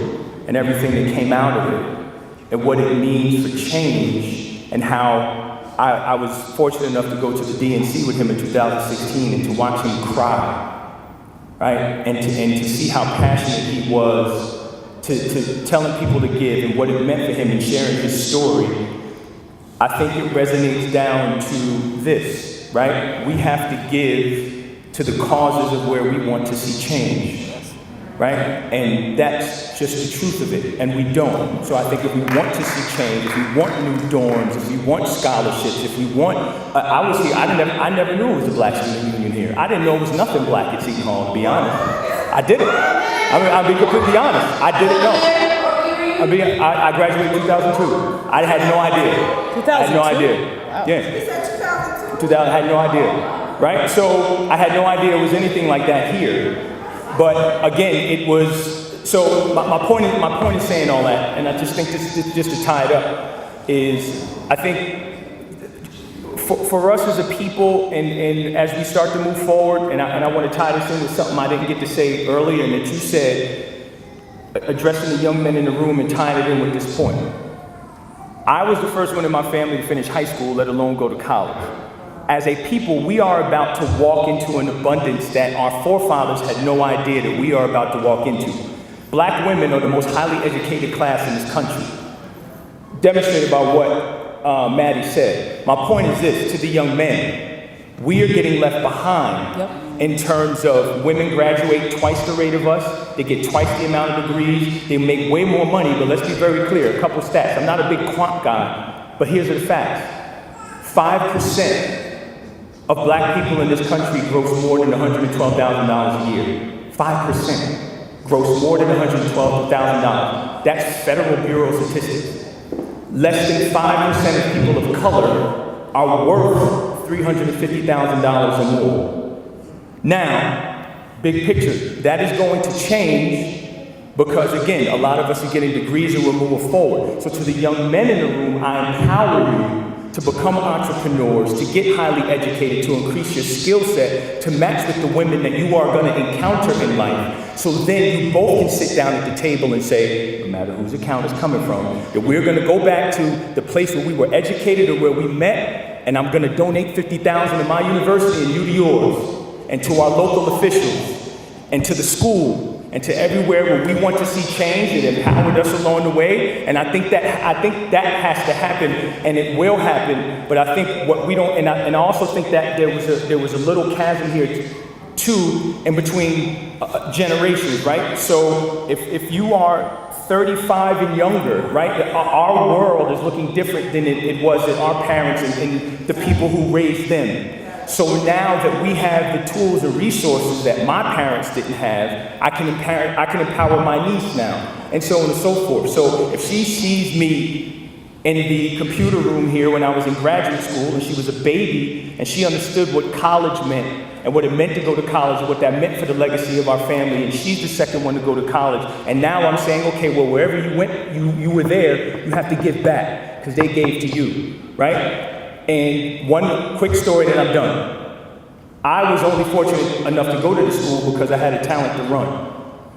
and everything that came out of it, and what it means for change, and how I was fortunate enough to go to the DNC with him in 2016 and to watch him cry, right, and to see how passionate he was to telling people to give and what it meant for him and sharing his story. I think it resonates down to this, right? We have to give to the causes of where we want to see change, right? And that's just the truth of it, and we don't. So I think if we want to see change, if we want new dorms, if we want scholarships, if we want, I was here, I never knew it was a Black student union here. I didn't know it was nothing black at Seton Hall, to be honest. I didn't. I mean, I'll be completely honest. I didn't know. I graduated in 2002. I had no idea. 2002? I had no idea. Wow. Yeah. You said 2002? 2000, I had no idea. Right? So I had no idea it was anything like that here. But again, it was, so my point in saying all that, and I just think this just to tie it up, is I think for us as a people, and as we start to move forward, and I want to tie this in with something I didn't get to say earlier, and that you said, addressing the young men in the room and tying it in with this point. I was the first one in my family to finish high school, let alone go to college. As a people, we are about to walk into an abundance that our forefathers had no idea that we are about to walk into. Black women are the most highly educated class in this country, demonstrated by what Maddie said. My point is this, to the young men, we are getting left behind in terms of women graduate twice the rate of us, they get twice the amount of degrees, they make way more money, but let's be very clear, a couple stats. I'm not a big quant guy, but here's the facts. 5% of black people in this country gross more than $112,000 a year. 5% gross more than $112,000. That's Federal Bureau of Statistics. Less than 5% of people of color are worth $350,000 or more. Now, big picture, that is going to change because, again, a lot of us are getting degrees and we're moving forward. So to the young men in the room, I empower you to become entrepreneurs, to get highly educated, to increase your skill set, to match with the women that you are going to encounter in life. So then you both can sit down at the table and say, no matter whose account is coming from, that we're going to go back to the place where we were educated or where we met, and I'm going to donate $50,000 to my university and you to yours, and to our local officials, and to the school, and to everywhere where we want to see change. It empowered us along the way, and I think that has to happen, and it will happen. But I think what we don't, and I also think that there was a little chasm here too, in between generations, right? So if you are 35 and younger, right, our world is looking different than it was at our parents and the people who raised them. So now that we have the tools and resources that my parents didn't have, I can empower my niece now, and so on and so forth. So if she sees me in the computer room here when I was in graduate school and she was a baby and she understood what college meant and what it meant to go to college and what that meant for the legacy of our family, and she's the second one to go to college, and now I'm saying, okay, well, wherever you went, you were there, you have to give back because they gave to you, right? And one quick story that I'm done. I was only fortunate enough to go to the school because I had a talent to run.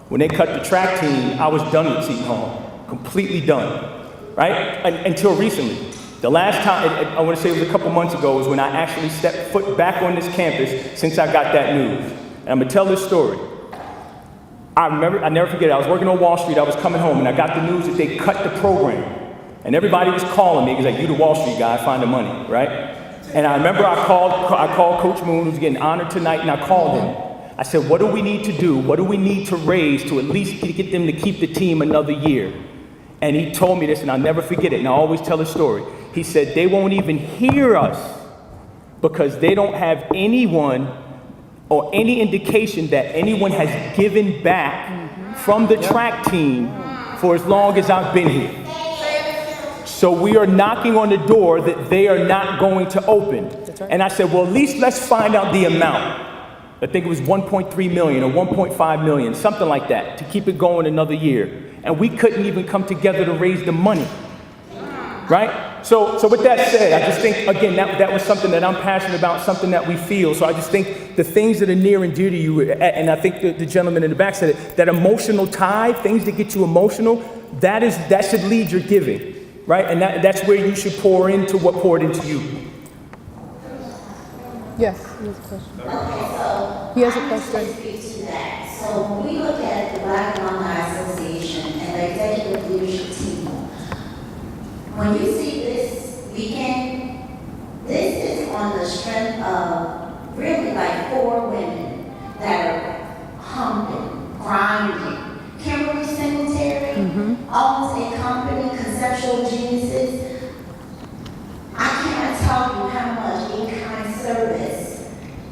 When they cut the track team, I was done with Seton Hall, completely done, right? Until recently. The last time, I want to say it was a couple months ago, was when I actually stepped foot back on this campus since I got that news. And I'm gonna tell this story. I never forget it, I was working on Wall Street, I was coming home, and I got the news that they cut the program. And everybody was calling me, because like, you the Wall Street guy, find the money, right? And I remember I called Coach Moon, who's getting honored tonight, and I called him. I said, what do we need to do? What do we need to raise to at least get them to keep the team another year? And he told me this, and I'll never forget it, and I always tell the story. He said, they won't even hear us because they don't have anyone or any indication that anyone has given back from the track team for as long as I've been here. So we are knocking on the door that they are not going to open. And I said, well, at least let's find out the amount. I think it was 1.3 million or 1.5 million, something like that, to keep it going another year. And we couldn't even come together to raise the money, right? So with that said, I just think, again, that was something that I'm passionate about, something that we feel. So I just think the things that are near and dear to you, and I think the gentleman in the back said it, that emotional tie, things that get you emotional, that should lead your giving. Right, and that's where you should pour into what poured into you. Yes, he has a question. Okay, so He has a I question. need to speak to that. So when we look at the Black Alumni Association and the executive leadership team, when you see this weekend, this is on the strength of really like 4 women that are humbling, grinding. Kimberly Singletary owns a company, Conceptual Geniuses. I cannot tell you how much in-kind service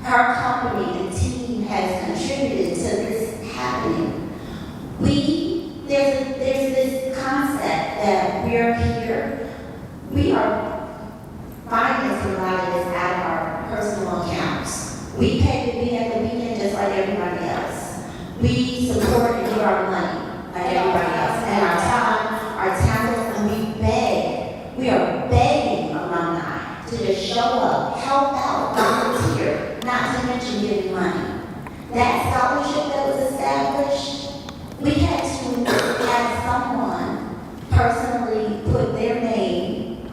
her company and team has contributed to this happening. There's this concept that we're here, we are financing a lot of this out of our personal accounts. We pay to be at the weekend just like everybody else. We support and give our money like everybody else, and our time, our talent, and we beg. We are begging alumni to just show up, help out, volunteer, not to mention giving money. That scholarship that was established, we had to have someone personally put their name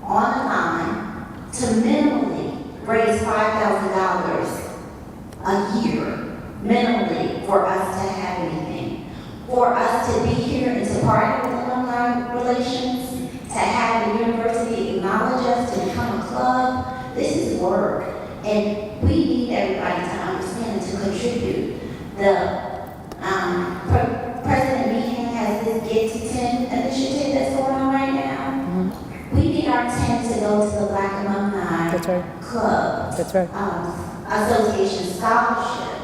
on the line to minimally raise $5,000 a year. Minimally, for us to have anything. For us to be here and to partner with alumni relations, to have the university acknowledge us, to become a club, this is work. And we need everybody to understand and to contribute. President Meehan has this Get to 10 initiative that's going on right now. We need our 10 to go to the Black Alumni Club. That's right. Association scholarship.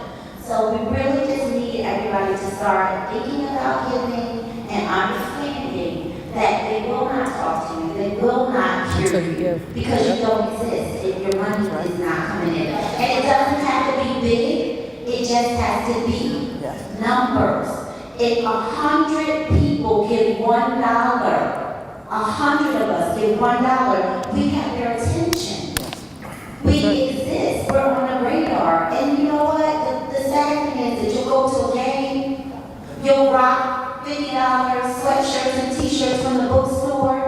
So we really just need everybody to start thinking about giving and understanding that they will not talk to you, they will not hear you because you don't exist if your money is not coming in. And it doesn't have to be big, it just has to be numbers. If 100 people give $1, 100 of us give $1, we have their attention. We exist, we're on the radar. And you know what? The sad thing is that you'll go to a game, you'll rock $50 sweatshirts and t-shirts from the bookstore.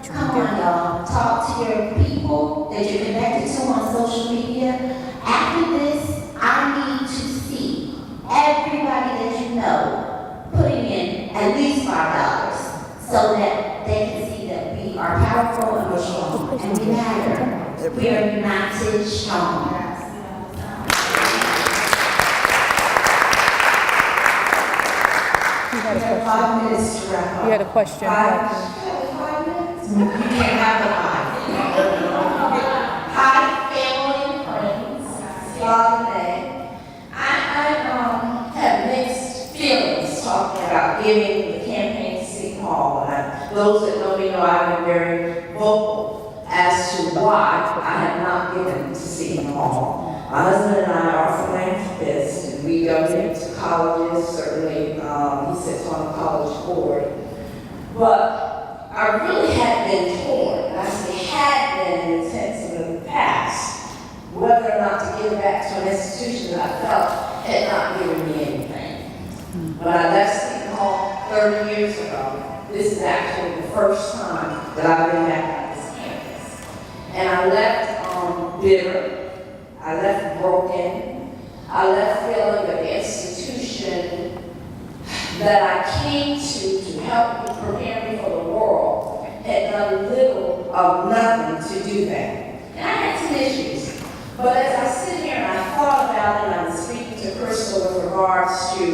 Come on, y'all. Talk to your people that you're connected to on social media. After this, I need to see everybody that you know putting in at least $5 so that they can see that we are powerful and we're strong and we matter. We are united, strong. He had a question. 5 minutes to wrap up. He had a question. 5 minutes? You can't have the 5. Hi, family and friends. Y'all today. I have mixed feelings talking about giving the campaign to Seton Hall. Those that know me know I've been very vocal as to why I have not given to Seton Hall. My husband and I are philanthropists, and we donate to colleges. Certainly, he sits on the college board. But I really had been torn, and I say had been in the sense of whether or not to give back to an institution that I felt had not given me anything. When I left Seton Hall 30 years ago, this is actually the first time that I've been back at this campus. And I left bitter, I left broken, I left feeling that the institution that I came to help me prepare me for the world had done little of nothing to do that. And I had some issues. But as I sit here and I thought about it, and I'm speaking to Crystal with regards to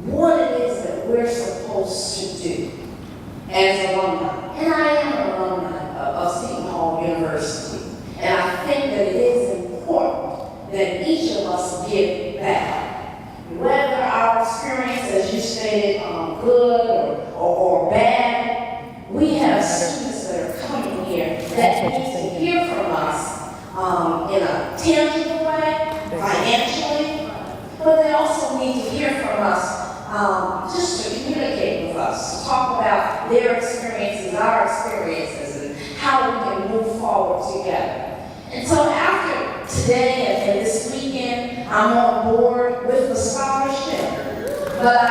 what it is that we're supposed to do as alumni. And I am an alumni of Seton Hall University. And I think that it is important that each of us give back. Whether our experience, as you stated, good or bad, we have students that are coming here that need to hear from us in a tangible way, financially, but they also need to hear from us just to communicate with us, to talk about their experiences, our experiences, and how we can move forward together. And so after today and this weekend, I'm on board with the scholarship, but I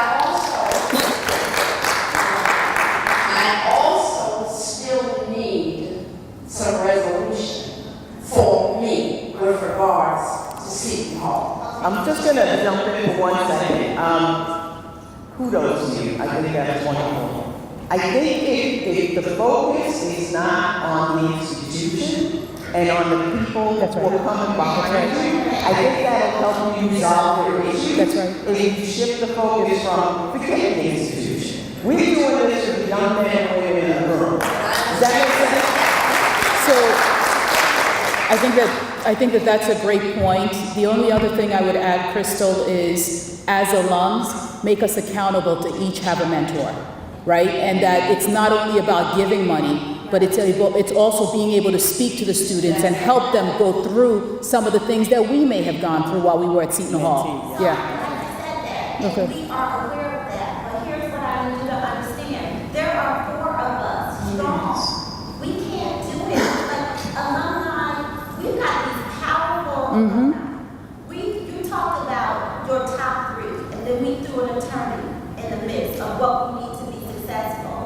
also still need some resolution for me with regards to Seton Hall. I'm just gonna jump in for 1 second. Kudos to you. I think that's wonderful. I think if the focus is not on the institution and on the people who are coming behind you, I think that'll help you resolve your issues. That's right. If you shift the focus from forgetting the institution. We're doing this with the young men and women in the room. Does that make sense? So I think that that's a great point. The only other thing I would add, Crystal, is as alums, make us accountable to each have a mentor, right? And that it's not only about giving money, but it's also being able to speak to the students and help them go through some of the things that we may have gone through while we were at Seton Hall. Yeah. Okay. We are aware of that, but here's what I need you to understand. There are 4 of us strong. We can't do it. Like alumni, we've got these powerful alumni. You talked about your top 3, and then we threw an attorney in the midst of what we need to be successful.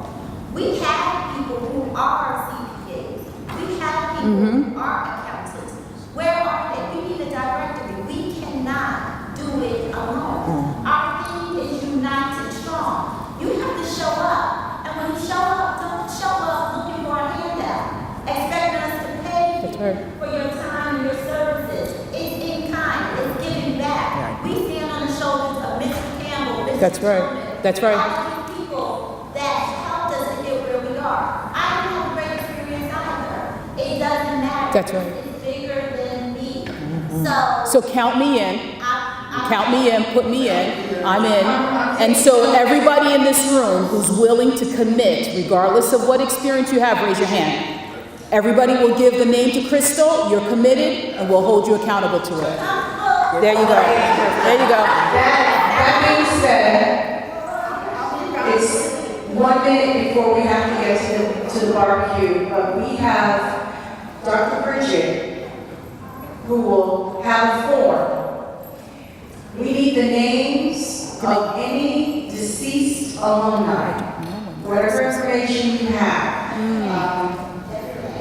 We have people who are CPAs. We have people who are accountants. Where are they? We need a directory. We cannot do it alone. Our thing is united strong. You have to show up. And when you show up, don't show up looking for a handout. Expect us to pay you for your time and your services. It's in kind. It's giving back. We stand on the shoulders of Mr. Campbell, Mr. That's right. Tillman, That's right. all these people that helped us to get where we are. I don't have a great experience either. It doesn't matter. That's right. It's bigger than me. So count me in. Count me in, put me in, I'm in. And so everybody in this room who's willing to commit, regardless of what experience you have, raise your hand. Everybody will give the name to Crystal, you're committed, and we'll hold you accountable to it. There you go. There you go. That being said, it's 1 minute before we have to get to the barbecue, but we have Dr. Bridget, who will have a form. We need the names of any deceased alumni, whatever information you have.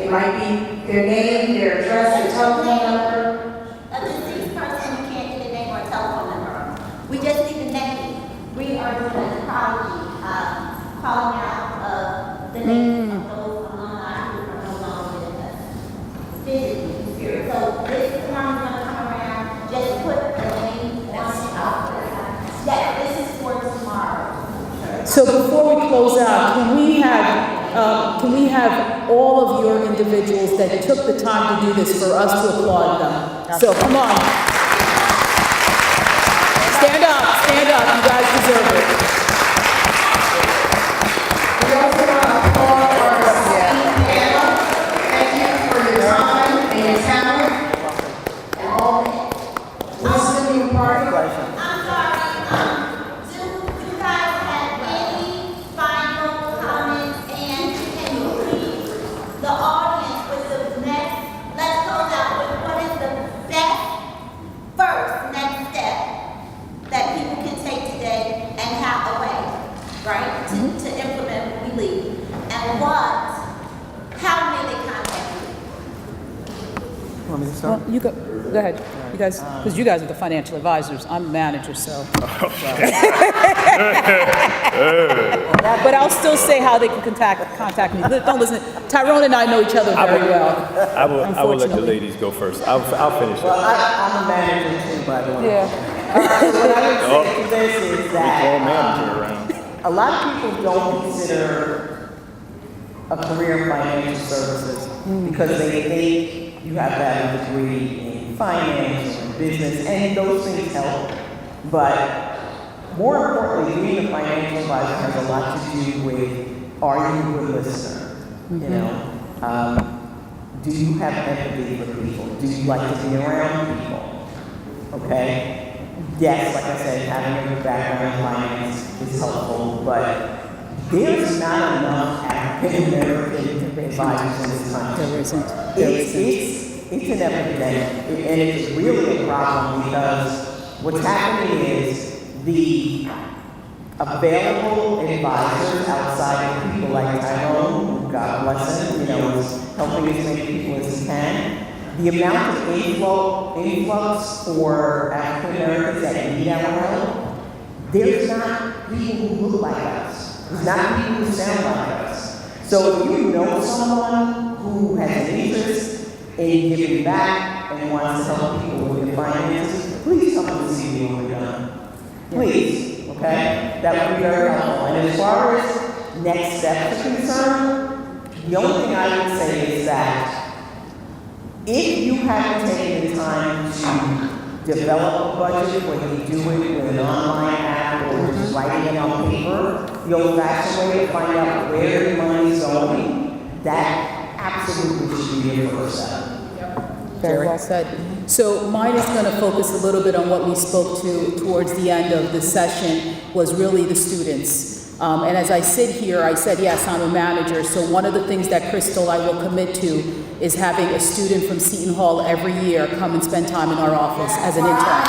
It might be their name, their address, their telephone number. A deceased person, you can't get a name or a telephone number. We just need the name. We are doing an apology, calling out the names of those alumni who are no longer with us. Physically, spirit. So this time is going to come around, just put the name on top. Yeah, this is for tomorrow. So before we close out, can we have all of your individuals that took the time to do this for us to applaud them? So come on. Stand up, you guys deserve it. We also want to applaud our esteemed panel. Thank you for your time and your talent and all the wisdom you imparted. I'm sorry, do you guys have any final comments, and can you please, the audience with the next, let's close out with what is the Well, you go ahead. You guys, because you guys are the financial advisors. I'm a manager, so. But I'll still say how they can contact me. Don't listen. Tyrone and I know each other very well. I will let the ladies go first. I'll finish Well, it. I'm a manager too, by the way. Yeah. What I would say to this is Call that manager around. a lot of people don't consider a career in financial services because they think you have to have a degree in finance or in business, and those things help. But more importantly, being a financial advisor has a lot to do with, are you a good listener? You know, do you have empathy for people? Do you like to be around people? Okay? Yes, like I said, having a good background in finance is helpful, but there's not enough African American advisors in this country. There isn't. It's an epidemic, and it's really a problem because what's happening is the available advisors outside of people like Tyrone, God bless him, you know, is helping as many people as he can. The amount of influx for African Americans that need our help, there's not people who look like us. There's not people who sound like us. So if you know someone who has an interest in giving back and wants to help people with their finances, please come and see me when we're done. Please, okay? That would be very helpful. And as far as next steps are concerned, the only thing I would say is that if you haven't taken the time to develop a budget, whether you do it with an online app or just writing it on paper, the old-fashioned way to find out where your money is going, that absolutely should be your first step. Very well said. So mine is going to focus a little bit on what we spoke to towards the end of the session, was really the students. And as I sit here, I said, yes, I'm a manager. So one of the things that Crystal I will commit to is having a student from Seton Hall every year come and spend time in our office as an intern.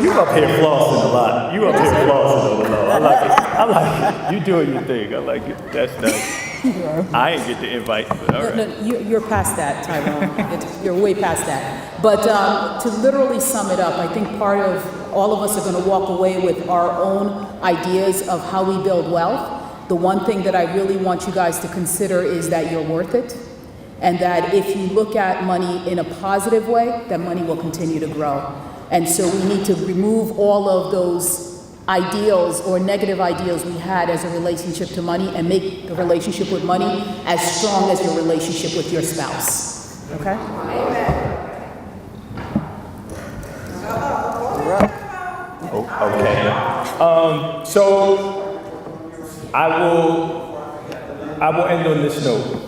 You up here flossing a lot. You up here flossing a lot. I like it. I like it. You doing your thing. I like it. That's nice. I ain't get the invite, but all right. No, you're past that, Tyrone. You're way past that. But to literally sum it up, I think part of all of us are going to walk away with our own ideas of how we build wealth. The one thing that I really want you guys to consider is that you're worth it. And that if you look at money in a positive way, that money will continue to grow. And so we need to remove all of those ideals or negative ideals we had as a relationship to money and make the relationship with money as strong as your relationship with your spouse. Okay? Okay. So I will end on this note.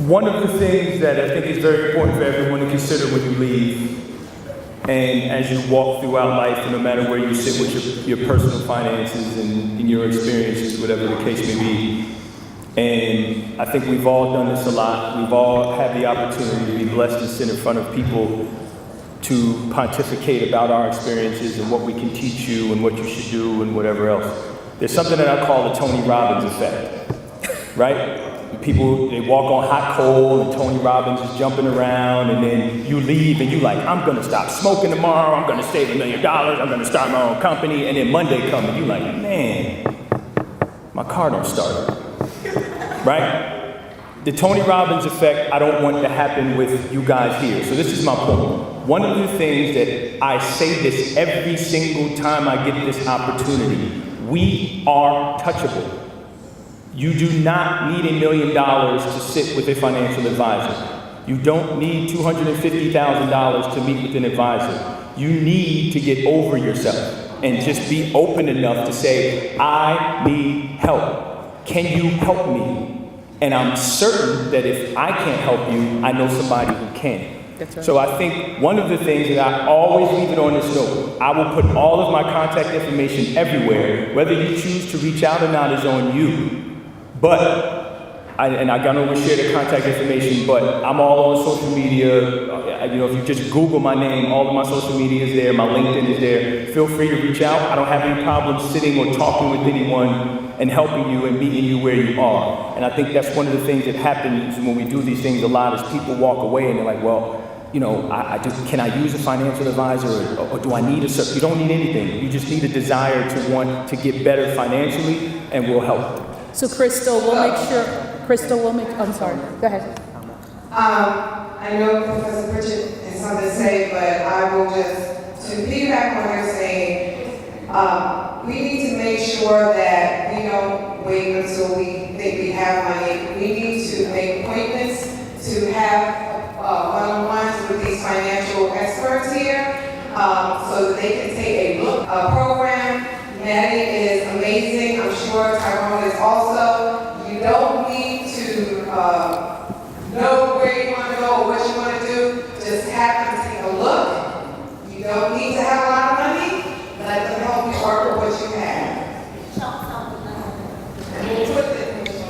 One of the things that I think is very important for everyone to consider when you leave, and as you walk throughout life, and no matter where you sit with your personal finances and your experiences, whatever the case may be, and I think we've all done this a lot. We've all had the opportunity to be blessed to sit in front of people to pontificate about our experiences and what we can teach you and what you should do and whatever else. There's something that I call the Tony Robbins effect, right? People, they walk on hot coal and Tony Robbins is jumping around, and then you leave and you like, I'm gonna stop smoking tomorrow, I'm gonna save $1 million, I'm gonna start my own company, and then Monday comes and you like, man, my car don't start, right? The Tony Robbins effect, I don't want to happen with you guys here, so this is my point. One of the things that I say this every single time I get this opportunity, we are touchable. You do not need $1 million to sit with a financial advisor. You don't need $250,000 to meet with an advisor. You need to get over yourself and just be open enough to say, I need help. Can you help me? And I'm certain that if I can't help you, I know somebody who can. That's right. So I think one of the things that I always leave it on this note, I will put all of my contact information everywhere. Whether you choose to reach out or not is on you. But and I don't want to share the contact information, but I'm all on social media. If you just Google my name, all of my social media is there, my LinkedIn is there. Feel free to reach out. I don't have any problem sitting or talking with anyone and helping you and meeting you where you are. And I think that's one of the things that happens when we do these things a lot is people walk away and they're like, well, can I use a financial advisor or do I need you don't need anything. You just need a desire to want to get better financially and we'll help. So Crystal, I'm sorry, go ahead. I know Professor Pritchett has something to say, but I will just, to piggyback on what you're saying, we need to make sure that we don't wait until we think we have money. We need to make appointments to have one-on-ones with these financial experts here, so that they can take a look. Program, Maddie is amazing. I'm sure Tyrone is also. You don't need to know where you want to go or what you want to do. Just have them take a look. You don't need to have a lot of money. Let them help you work with what you have.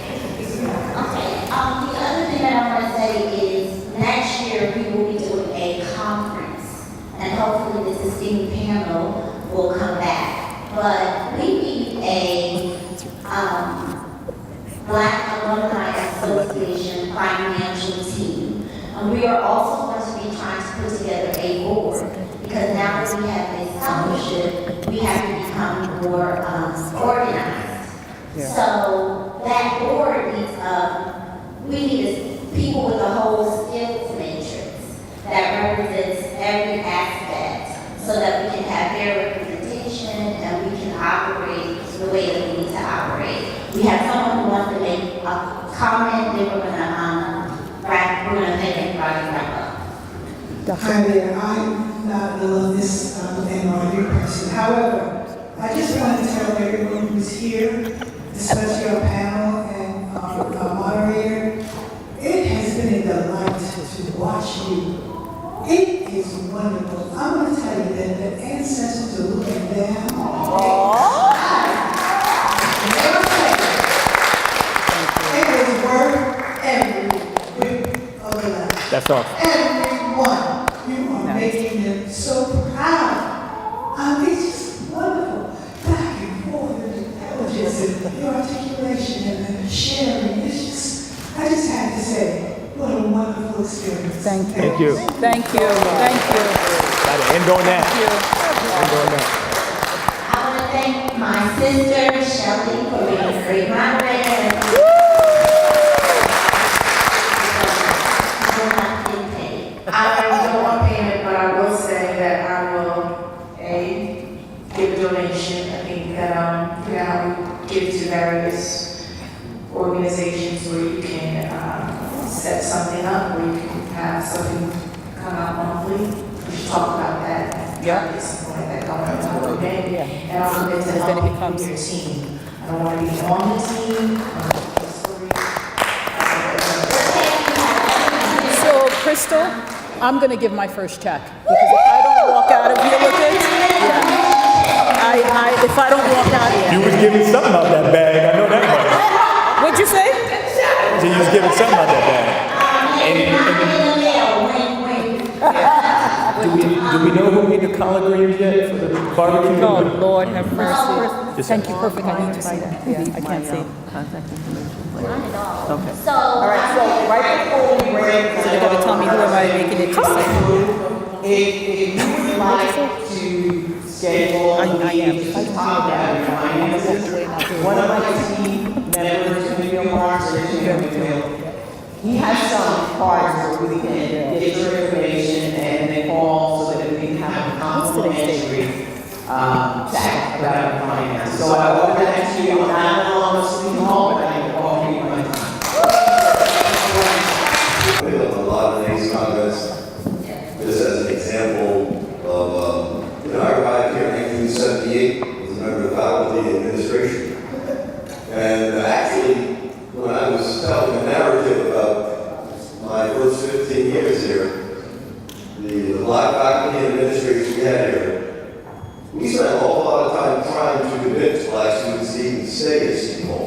Okay, the other thing that I want to say is next year we will be doing a conference and hopefully this esteemed panel will come back. But we need a Black Alumni Association financial team. And we are also going to be trying to put together a board because now that we have a fellowship, we have to become more organized. Yeah. So that board needs, we need people with a whole skills matrix that represents every aspect so that we can have their representation and we can operate the way that we need to operate. We have someone who wants to make a comment, then we're gonna make everybody wrap up. Hi there, I'm not this NYU person. However, I just want to tell everyone who's here, especially our panel and our moderator, it has been a delight to watch you. It is wonderful. I'm going to tell you that the ancestors are looking down. It is worth every whip of the life. That's awesome. Everyone, you are making them so proud. It's just wonderful. Back and forth, the intelligence and your articulation and the sharing. It's just, I just have to say, what a wonderful experience. Thank you. Thank you. Thank you. Thank you. Gotta end on that. End on that. I want to thank my sister, Shelly, for being a great moderator. I don't want payment, but I will say that I will, give a donation. I think that, how we give to various organizations where you can, set something up, where you can have something come out monthly. We should talk about that. Yeah. Get something like that going on. Okay? Yeah. And also get to Then it help becomes- your team. I don't want to be on the team. So, Crystal, I'm going to give my first check because if I don't walk out of here with it, if I don't walk out here. You was giving something out that bag. I know that much. What'd you say? So you was giving something out that bag. Do we know who made the collard greens yet for the barbecue? Oh, Lord have mercy. Just- Thank you, perfect. I need to see that. Yeah, I can't see. Not at all. Okay. So. All right, so right before we break, So they gotta tell me who am I making it to say. if you would like to schedule a meeting to talk about your finances, one of my team members, Camille Marks, he has some cards where we can get your information and then call so that we can have a complimentary chat about your finances. So I will that to you. I'm not on the sleep home, but I can call you my time. We have a lot of things on this. Just as an example of, I arrived here in 1978, was a member of the faculty administration. And actually, when I was telling a narrative about my first 15 years here, the black faculty and administrators we had here, we spent an awful lot of time trying to convince black students to even stay at Seton.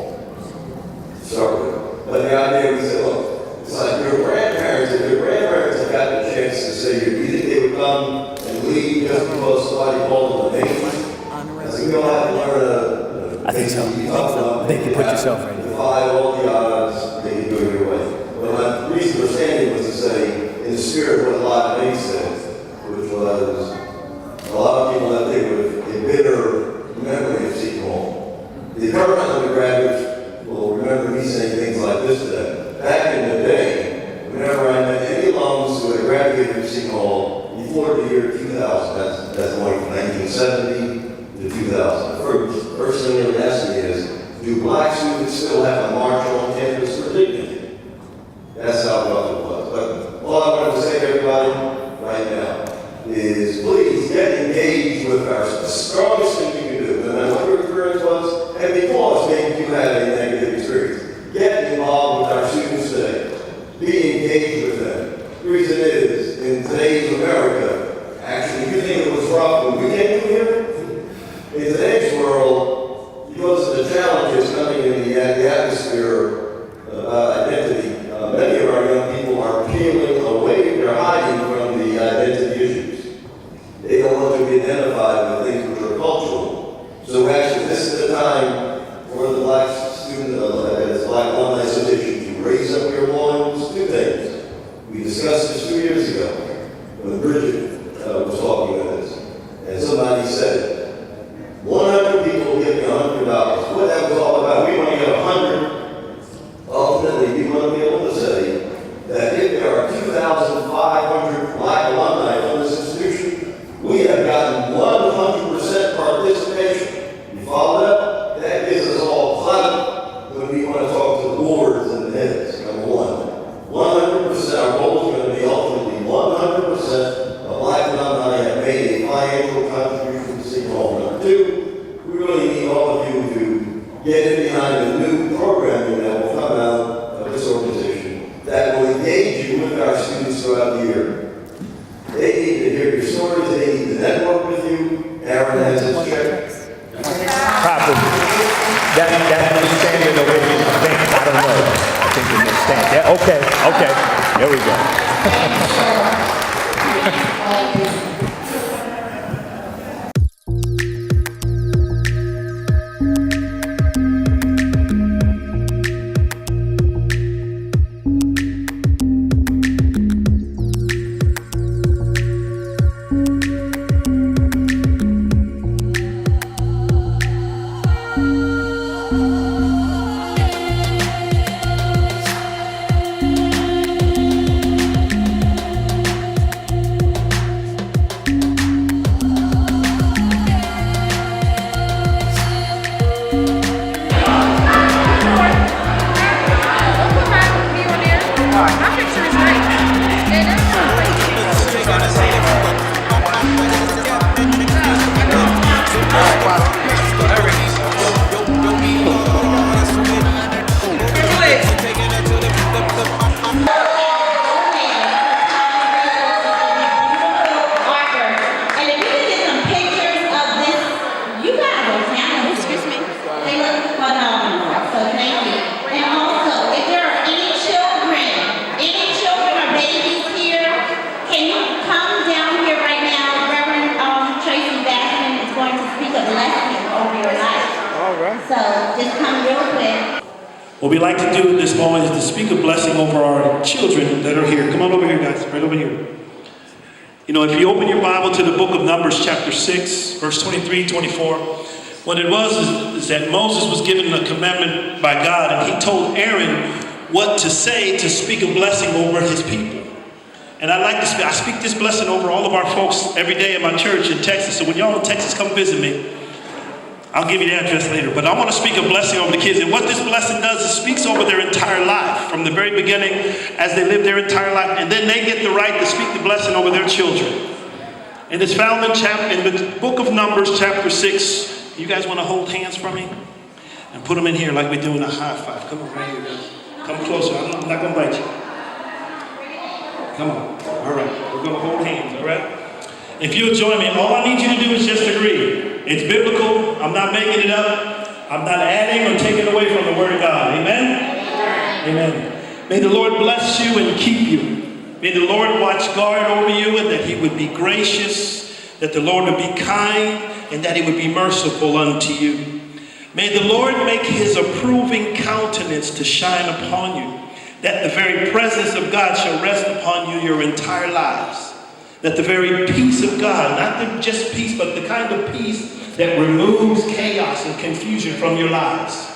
particular standing was to say, in the spirit of what Alumni said, which was a lot of people have a bitter memory of Seton Hall. The current undergraduates will remember me saying things like this to them. Back in the day, whenever I met any alums who had graduated from Seton Hall before the year 2000, that's going from 1970 to 2000. First thing they would ask me is, do black students still have to march on campus for dignity? That's how rough it was. But all I wanted to say to everybody right now is please get engaged with the strongest thing you can do. No matter what your experience was, and because maybe you had a negative experience, get involved with our students today. Be engaged with them. The reason is, in today's America, actually, you think it was rough when we came here? In today's world, because of the challenges coming in the atmosphere about identity, many of our young people are peeling away, they're hiding from the identity issues. They don't want to be identified with things which are cultural. So actually, this is the time for the Black Student, as Black Alumni Association, to raise up your loins. Two things. We discussed this 2 years ago when Bridget was talking with us, and somebody said, 100 people give me $100. What that was all about, we want to get 100. Ultimately, we want to be able to say that if there are 2,500 Black alumni from this institution, we have gotten 100% participation. You follow that? That gives us all clout when we want to talk to the boards and the heads, number one. 100%, our goal is going to be ultimately 100% of Black alumni have made a financial contribution to Seton Hall. Number two, we really need all of you to get in behind the new programming that will come out of this organization that will engage you with our students throughout the year. They need to hear your stories, they need to network with you. Aaron has his check. Probably. That's the standard of what you think. I don't know. I think it makes sense. Yeah, okay. There we go. What we like to do at this moment is to speak a blessing over our children that are here. Come on over here, guys, right over here. You know, if you open your Bible to the book of Numbers chapter 6, verse 23, 24, what it was is that Moses was given a commandment by God, and he told Aaron what to say to speak a blessing over his people. And I speak this blessing over all of our folks every day at my church in Texas. So when y'all in Texas, come visit me. I'll give you the address later, but I want to speak a blessing over the kids. And what this blessing does is speaks over their entire life from the very beginning as they live their entire life. And then they get the right to speak the blessing over their children. And it's found in the book of Numbers, chapter 6. You guys want to hold hands for me? And put them in here like we're doing a high five. Come on, right here, guys. Come closer. I'm not going to bite you. Come on. All right. We're going to hold hands, all right? If you'll join me, all I need you to do is just agree. It's biblical. I'm not making it up. I'm not adding or taking away from the Word of God. Amen? Amen. May the Lord bless you and keep you. May the Lord watch guard over you, and that He would be gracious, that the Lord would be kind, and that He would be merciful unto you. May the Lord make His approving countenance to shine upon you. that the very presence of God shall rest upon you your entire lives. That the very peace of God, not just peace, but the kind of peace that removes chaos and confusion from your lives.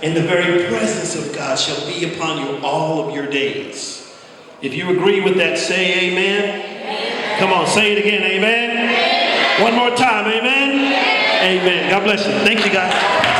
And the very presence of God shall be upon you all of your days. If you agree with that, say amen. Amen. Come on, say it again, amen. Amen. One more time, amen. Amen. God bless you. Thank you, guys.